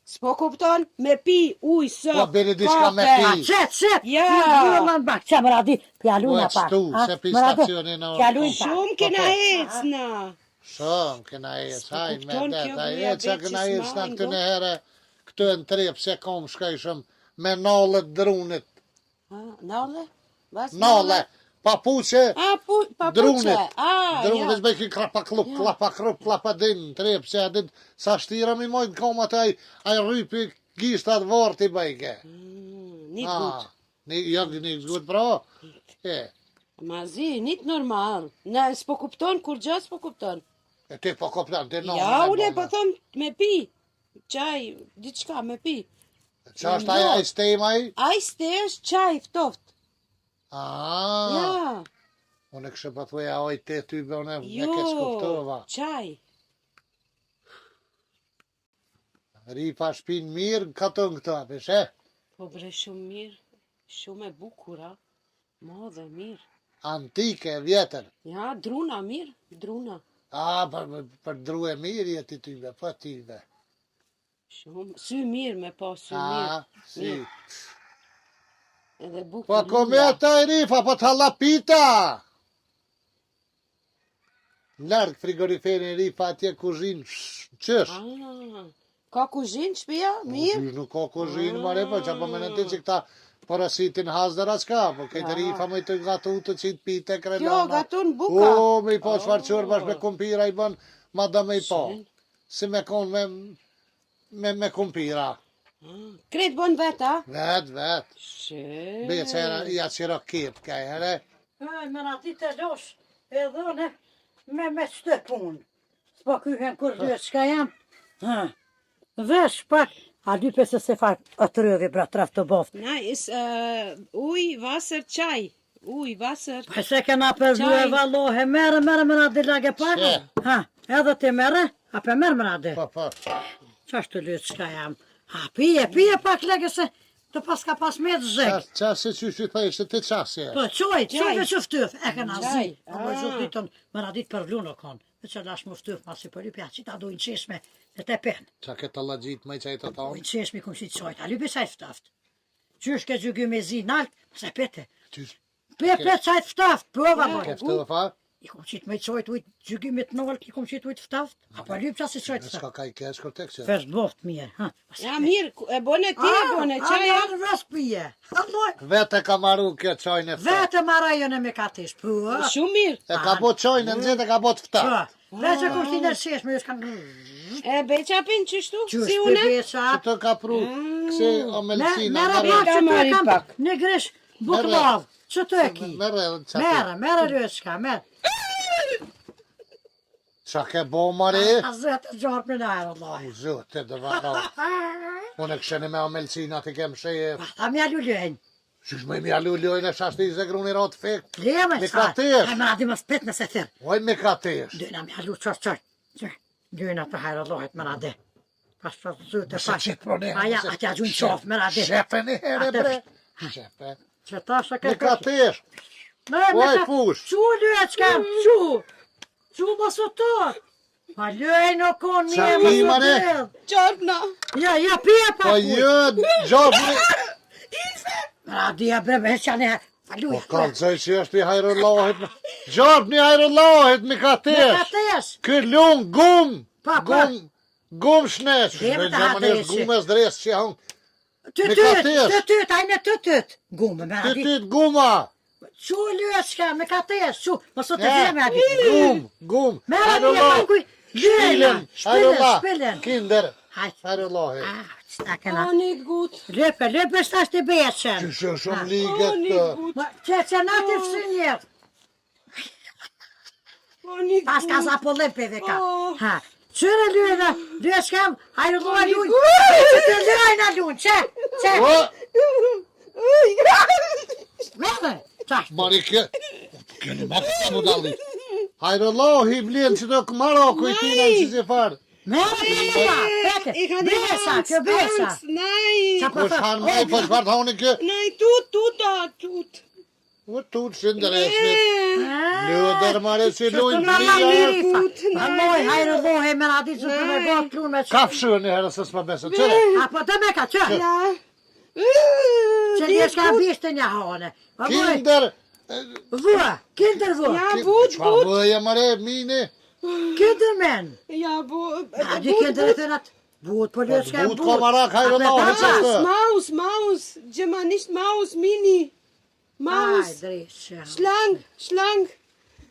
S'po kupton, me pi uj sop. Po, beri diçka me kafe. pi. Qet, Ja. në bak, që më radi, pjalujna Po, pak. shtu, ha, se pi më radi, stacionin në- pjalujnë pak. Shumë kena Po, po. ecna. Shumë, këna e haj me kupton det, kjo a gruja e që këna e beqis në marrin këtë go? në herë, këtu e në trep se kom shkajshëm me nalët drunit. Nale? Nale, papuqe, A, papuqe. drunit. A, Drunit ja. është bëjki klapa kluk, klapa krup, klapa din, trep se adit, sa shtira mi mojnë komat aj rrypi gishtat vorti bëjke. Niet Ah, goed. Ja, një gut bra. E, Ma zi, niet normaal. Ne, s'po kupton, kur gjë s'po kupton. e ti po koplan, ti nalë. Ja, une po thom me pi. Qaj, diçka me pi. Qa është aj stema aj? Aj ste është qaj ftoft. Ah, Ja, unë kështë pa thuja oj te ty bëne, me jo, këtë skuptova. qaj. Ripa shpin mirë, ka të në këta, peshe? Po bre shumë mirë, shumë e bukura, madhe mirë. Antike, vjetër. Ja, druna mirë, druna. A, për drue mirë jeti tyve, për tyve. Shumë, sy mirë me pa sy mirë. A, si. Edhe bukur. Po kometa e rifa, po të halapita. Largë frigoriferin rifa atje kuzhinë, qësh? Ah, ka kuzhinë shpia? Mirë? Nuk ka kuzhinë, mare, po që po me në ti që këta porositin hazdera s'ka, po këtë rifa me të gatu të qitë pite krenana. Kjo gatun buka. O, me i po shfarqër bash me kumpira i bën, ma da me i po. Si me konë me kumpira. Kretë bon veta? Vet. Shë. Be që ja qira kip, ka e here. Me në ti të losh, edhe në me qëtë punë. S'po kyhen kur dyet shka jam. Vesh pak, a dy pese se fak atë rëvi bra traf të boft. Nice, uj, vasër, qaj. Uj, vasër. Pa se kena përdu e Qaj. valohe, mere më në di lage pak. Qe? Ha, edhe ti mere, a pe merë më në di. Po. Qa shtë lytë shka jam. Ha, pije pak lege se të pas ka pas me të zhek. Qasë që që thejshë, ti qasë Po, e. qoj dhe që ftyf, e kena Qaj. zi. A më gjithë ditën, më në ditë për vlu në konë. Dhe që lash më ftyf, ma si për lypja, që ta dojnë qeshme dhe te pen. Qa këtë të lagjit me që e të tonë. Dojnë qeshme kum si të qojt, a lypi sajt ftaft. Qysh ke gjygy me zi nalt, se pete. Pe sajt ftaft, prova më. Ke ftë fa? I kum qit me qojt ujt, gjygimit nalt, i kum qit ujt ftaft. Apo lyp qa si qojt Ska ftaft. ka i kesh kur tek që. Fesh boft mirë, ha. Ja, mirë, e bone ti, e bone, qaj. A, në vesh pije. Alloj, Vete ka maru kjo qojnë e ftë. vete marajën e me katish, po. Shumë mirë. E ka bo qojnë në gjithë, e ka bo të ftë. Po, veç e kur ti në shesh, me ju s'kan... E beqa pin qështu? Qysh Si për une? beqa. Që të ka pru, kësi omelcina. Mere Merë pak që të e marri kam pak. në gresh buklav. Që të e ki? Mere, qa Mere rëshka, mere. ke bo mare? A zëtë gjarë për në aero, Allah. Zëtë, dhe varo. Ah, Unë kësheni me omelcinat I kem shef. Ta mja lullojnë. Qysh me mja lullojnë e shashti I zegruni rot fek. Lema Me çfarë? katesh. Ai më radi më spet nëse thirr. Oj me katesh. Dyna mja lu çoj. Dyna të hajrë Allahet më radi. Pas pas zyte Se qit pronem. Aja atja gjun qof më radi. Shefe një herë Atë- bre. Shefe. Që tasha Me ke katesh. Oj fush. Çu lyhet kam çu. Çu mos u tot. Pa lyej në kon Qa një ki, mos u mare? del. Gjorna. Ja pia pa. Po jë, gjobni. Radi ja bre veç janë. Po Aluja. kalzoj që është I hajrullahit. Gjobni hajrullahit me Me katesh. katesh. Ky lung gum. Pa. Gum shnesh. Deme të Gjermanisht hadeshi. gumes dres që hong. Me Tytyt, katesh. tytyt, ajne tytyt. Gume me Ty radi. ty guma. Çu lyhet shka me katesh, çu. Mos u të Ja, vjen me radi. Gum. Me radi e Hajrullah. pankuj. Shpilen. Hajrullah. Shpilen. Kinder. Hajt. Hajrullahi. Sta kena. Ani gut. Löpe shtash të beqen. Që shumë liget Ani të. gut. Që nati fësynjet. Ani gut. Pas ka za pollim peve ka. Oh. Ha. Qyre lyhet shkam, hajru loa luj. Që të lyjna luj, që. O, Mene, qash. mari kje. Kjeni me këta mu dalli. Hajrullahi blen që të Maroko I tina që si farë. Mene, peke. Besa, që besa. Nej. Qa po Kush han me po shfar thoni kë. Nej, tut. U tut shëndëresnit. Lëdër mare që Që lujnë të nga dhja. mirifa. Alloj, hajru lohe me radi që të me gotë klun me që. Kafshë një herë së s'ma besë. Qëre? Apo të me ka që. Ja. Që një shka bishtë një hane. Kinder. Vua, kinder vua. Ja, but. Qa vëje mare mini. Kinder men. Ja, but. A di kinder e thënat. Vut, po lyhet shka But ko marak hajrullahi që është. Maus. Germanisht Maus, Mini. Aj, Maus. drejtë. Schlang.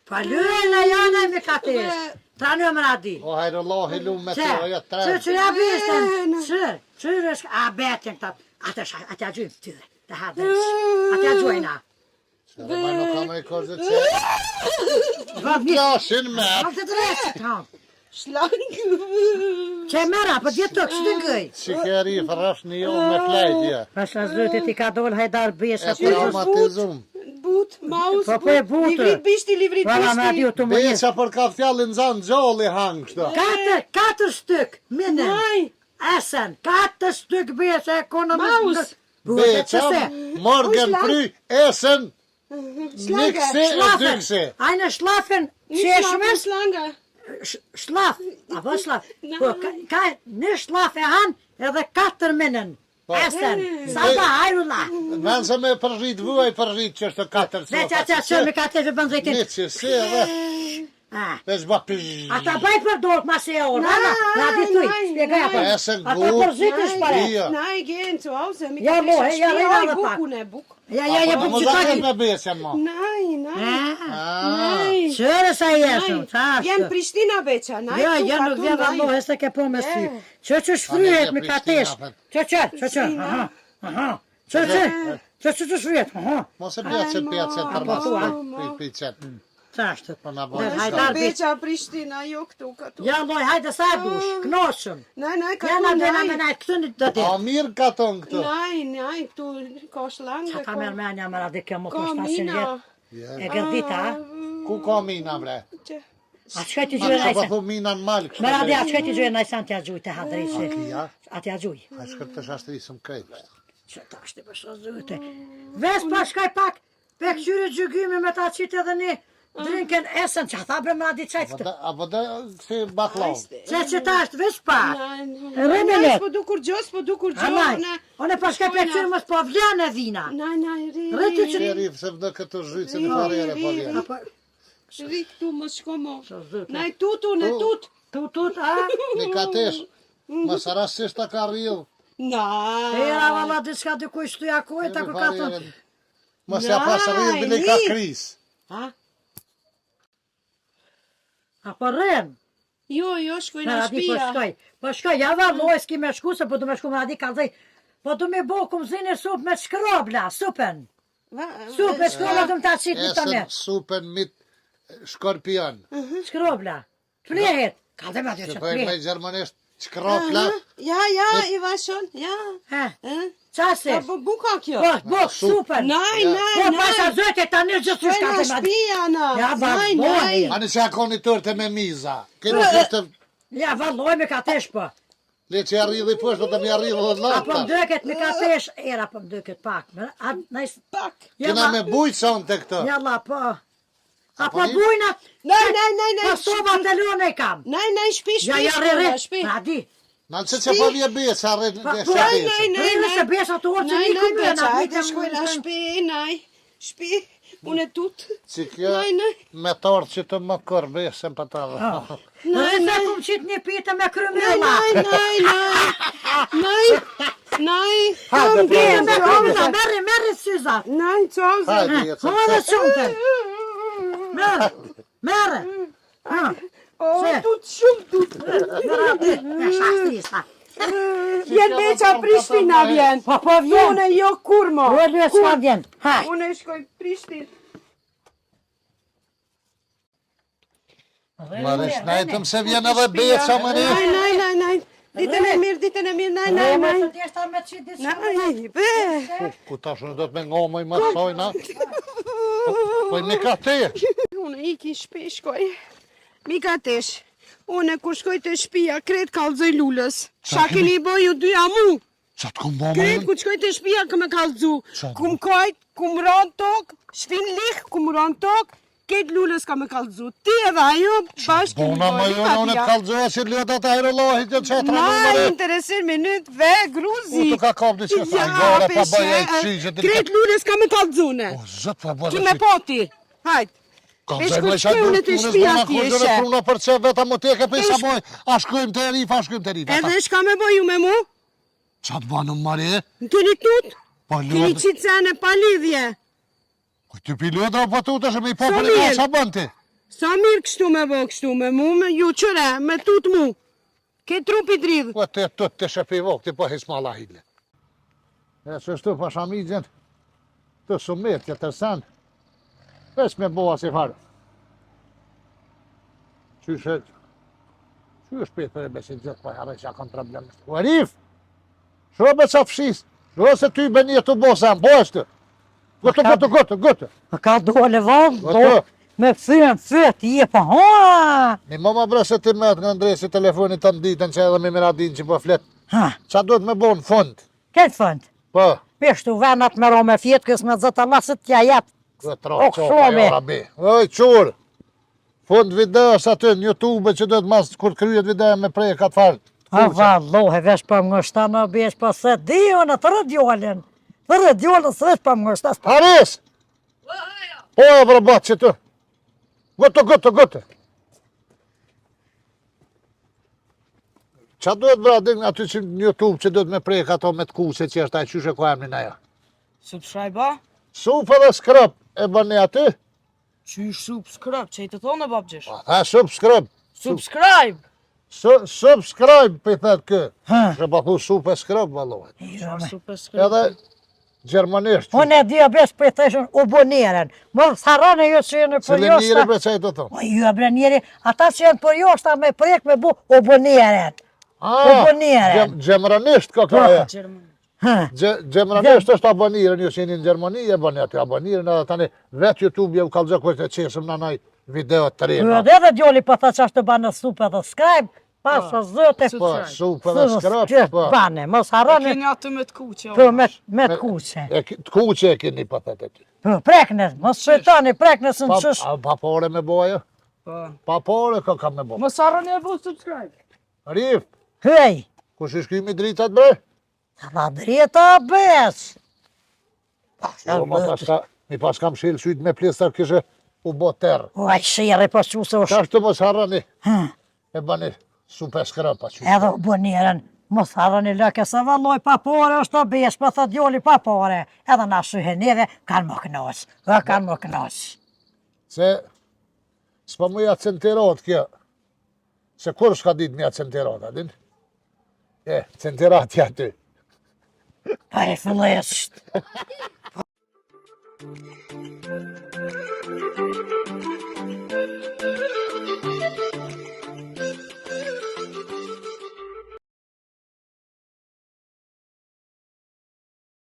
Pa lyhen e janë me katesh. Ta në më radi. O hajrullahi lumë me Që, të oja që tre. ja bishten. Që është, a betjen këta. Atja gjujmë tyre. Të hadres. Atja gjujna. Qëre ma nuk kam e kozë që. Vëmë një. Plashin me. Vëmë të drejtë. Tam. Schlang. Që mera, për djetë të kështë të ngëj. Si keri fërësh një jo me flejtje. Pasha zëtit I ka dol hajdar besha. E traumatizum. But, Maus. Po e butë. Livrit Vala me adi u të më një. Beqa për ka fjallin zanë gjolli hangë kështë. Katër styk, minen. Nej. Esen, 4 styk besha e konë Maus. Beqa, morgen fry, esen, nikse e dykse. Ajnë shlafen qeshmes, Slanga. shlaf, apo shlaf. Po, ka në shlaf e han edhe 4 minen. Esen, saba hajrulla. Menë se me përrit vuaj përrit që është 4 Dhe që me 4 bën drejtin. Një që se dhe, veç ba pëzh. Ata baj për dorët ma se e orë, na di tuj, spjegaj apo. Esen Ata gut. përzitin shpare. Ja. Nej, gehen zu Hause. Ja, mo, ja, rejna dhe pak. Buk. Ja, Po buk më që zahet taki. me besjen ma. Nej. Qërë sa jesëm, Jem thashtë. Prishtina veqa. Nej, Ja, tu, nuk tu, vjen nej. Allah, e se ke po me sy. Që shfryhet me katesh. Që, aha. Që shfryhet, aha. Mos e pjecet për mos pjecet. Thashtë. Po na Dhe bëjë. hajdar bit. Veqa Prishtina, jo këtu, këtu. Ja, loj, hajde sa dush, knoshëm. Nej, Ja, këtu, na dhe na nej. me najtë, këtu një do A të. mirë ka tonë këtu. Nej, këtu ka shlanga. Qa ta merë menja më radhe kjo më Ka të 700 mina. vjetë. E gërdita, a? Ku ka mina bre? A shkaj të Ma gjyre ka najse. pëthu mina në malë Më radhe, a kështë. shkaj të gjyre najse anë tja gjuj të hadrejse. Ja, Atja gjuj. a shkër të shashtrisëm krejtë. Që ta është të përshë zëte. Ves pa shkaj pak, pe këqyre gjygymi me ta qitë edhe një drinken esen, që tha bre më radhe qaj këtë. Apo dhe si baklavë. Që ta është ves pa. Nej, s'po dukur gjos, s'po dukur Anaj, gjos. one pa shkaj pe këqyre mos po vlen e dhina. Nej, Rëti që Qeri se vdë këtë zhycën e farere po vjen. Apo, ri këtu mos shko mo. zëte. Nej, tutu, ne tut. Tutut, a? Një katesh, mas rasisht ta ka rril. Era valla diska dikuj shtuja kujta ku ka thënë. Mas ja pas rril bile ka kris. Ha? Apo rren? Jo, shkoj Me në radi po shtëpia. shkoj. Po shkoj, ja va loj s'ki me shku, se po du me shku me radi kalzaj. Po du me bo kumzini sup me shkrobla, supen. Sup me shkrobla du me ta qitë në të me. Esën supen mit skorpion. Shkrobla. Flehet. Kalzaj me aty Se që thojnë me flehet. gjermanisht Çkropla. Ja, i vashon, ja. Qa si? Po buka kjo. Po, super. Nej, Po, pasha zëte tani gjithë shka Shkojnë të në shtëpia në. Ja, valloj. Ani që akoni tërte me miza. Keni të... Ja, valloj me ka tesh po. Le që arridhi poshtë, do të mi arridhi dhe Apo lata. mdëket me ka tesh, era po mdëket pak. Pak. Kena me bujtë son të këtë. Jalla, po. Apo një? bujna. Nej. Po soba të lune i kam. Nej, shpi. Ja, rre. Na di. Në që që pa vje besë, arrit në Po, shë besë. Rre se besa të orë që Nej, një këmëna. beqa, hajde shkoj në shtëpi, nej. Shtëpi, unë e tut. Që kjo Nej. me torë që të më kërë besën për të dhe. Rre se kum qitë një pite me krymëlla. Nej. Hajde, Bije me krymëlla, merri syza. Nej, qoza. Hajde, jetë. Hajde shumëtën. Merre. Tut shumë tut. Me shastrisa. Vjen beqa Prishtina vjen. Po vjen. Unë jo kurmo. Rrë s'ka vjen. Haj. Unë shkoj Prishtin. Marish, najtëm se vjen edhe beca më një. Nej. Ditën e mirë, nej. Nej, be. Ku tash në do të me ngomoj më sojna. Po me ka te. Unë iki shpi shkoj. Mika tesh. Unë kur shkoj të shpia, kret kallëzoj lullës. Qa keni boju dyja mu? Qa të këmë bëmë Kret ku shkoj të shpia këmë kallëzu. Kum kajt, kum ron tok, shtin lik, kum ron tok, ketë lullës ka me kallëzu. Ti edhe ajo, bashkë të Bona më jo, unë të kalëzohë që lëta të aerolohit të qëtra Na, numëre. interesin minut, ve, gruzi. U të ka kapë që sa gore pa bëja i qishë. Kret lullës ka me kallëzune. O, zëtë pa bëja Ki me poti. Hajt. Kalëzoj ku me shkoj unë të shpia Unë tjeshe. pruna për që veta më teke për sa boj. A shkojmë të rif, a shkojmë të rif. Edhe shka me boju me mu? Qa të banë më mare? Në keni tut? Pa Keni lëdë. qitë sene pa lidhje. Të pi lëdra pa tu të shë me i popër e mirë. ka qa bënë ti? Sa mirë kështu me bo kështu me mu, me ju qëre, me tut mu. Ke trupi dridhë. Po të shëpi vok, të po hisma la hile. E që shtu pa shamigjen, të sumet që të sen, veç me boa si farë. Qyshe, që është për e besin gjithë, po herë që akon problem. O Arif, shro me qa fshis, shro se ty be një të bosa, po është. Gëtë. Më ka dole vallë, Gotë. me fyën fyt, je pa ha. Një më bre se ti met nga ndresi telefonit të nditën që edhe me miradin që po flet. Ha, Qa duhet me bo në fund? këtë fund. Po, Peshtu venat me ro me fjetë, kësë me zëtë lasët tja jetë. këtë O, ra qopa shumë. jo rabi. Oj, qurë. Fund videos aty në YouTube që duhet mas kur kryet video me prej ka të farë. A vallohe, vesh për më ngështa në besh, po se di unë të rëdjollin. Të rëdjollin së vesh për më ngështa. Haris! Po, bro, batë që të. Gëtë. Qa duhet bra din aty që në YouTube që duhet me prej ka to me të kuse që është a qyshe ku emnin ajo? Subscribe ba? Supë dhe skrap e bëni aty? Qysh subscribe, që i të thonë babgjesh? Ha, subscribe. Subscribe! Subscribe për i thëtë kë. Ha. Shë pa thu supë e skrap valohet. Subscribe. Edhe gjermanisht. Unë e di a besh për të thëshën u boneren. Më tharane jo që jenë për Cële njëri joshta. bre që i të thonë. O ju e bre njeri, ata që jenë për joshta me prek me bu u boneren. Gjemranisht ka ka e. Gjerman. Gjemranisht është aboniren, ju që jeni në Gjermani, e bëni aty aboniren, edhe tani vetë YouTube je u kalëzë kështë e qesëm në naj video të Ju rejnë. edhe dhe djoli për të që është të banë supë dhe skrajbë, pasë zëte, Po, supë dhe skrap, po. bane, mos harani, Keni atë me të kuqe. po me të kuqe. Të kuqe e keni për të të ty. Po, preknes, mos shëtani, preknes në qësh. Pa pore me boja? Po. Pa pore ka me bo. Mos harroni e bu subscribe. Rif, Hej, kush i shkymi dritat bre? ta drita bes. Mi pas kam shilë sytë me plistar kishe u bo terë. O, aj shire, po që se Qa është. shtë mos harrani, e bani supe skrapa që. Edhe u boneren, mos harani lëke se valloj pa pore, është të besh, pa thë djoli pa pore. Edhe na shuheneve, kanë më knasë, kanë më knasë. Se s'pa mu ja centerat kjo. Se kur s'ka dit me ja centerat, adin? Centerat ja ty. Pa e fillesht.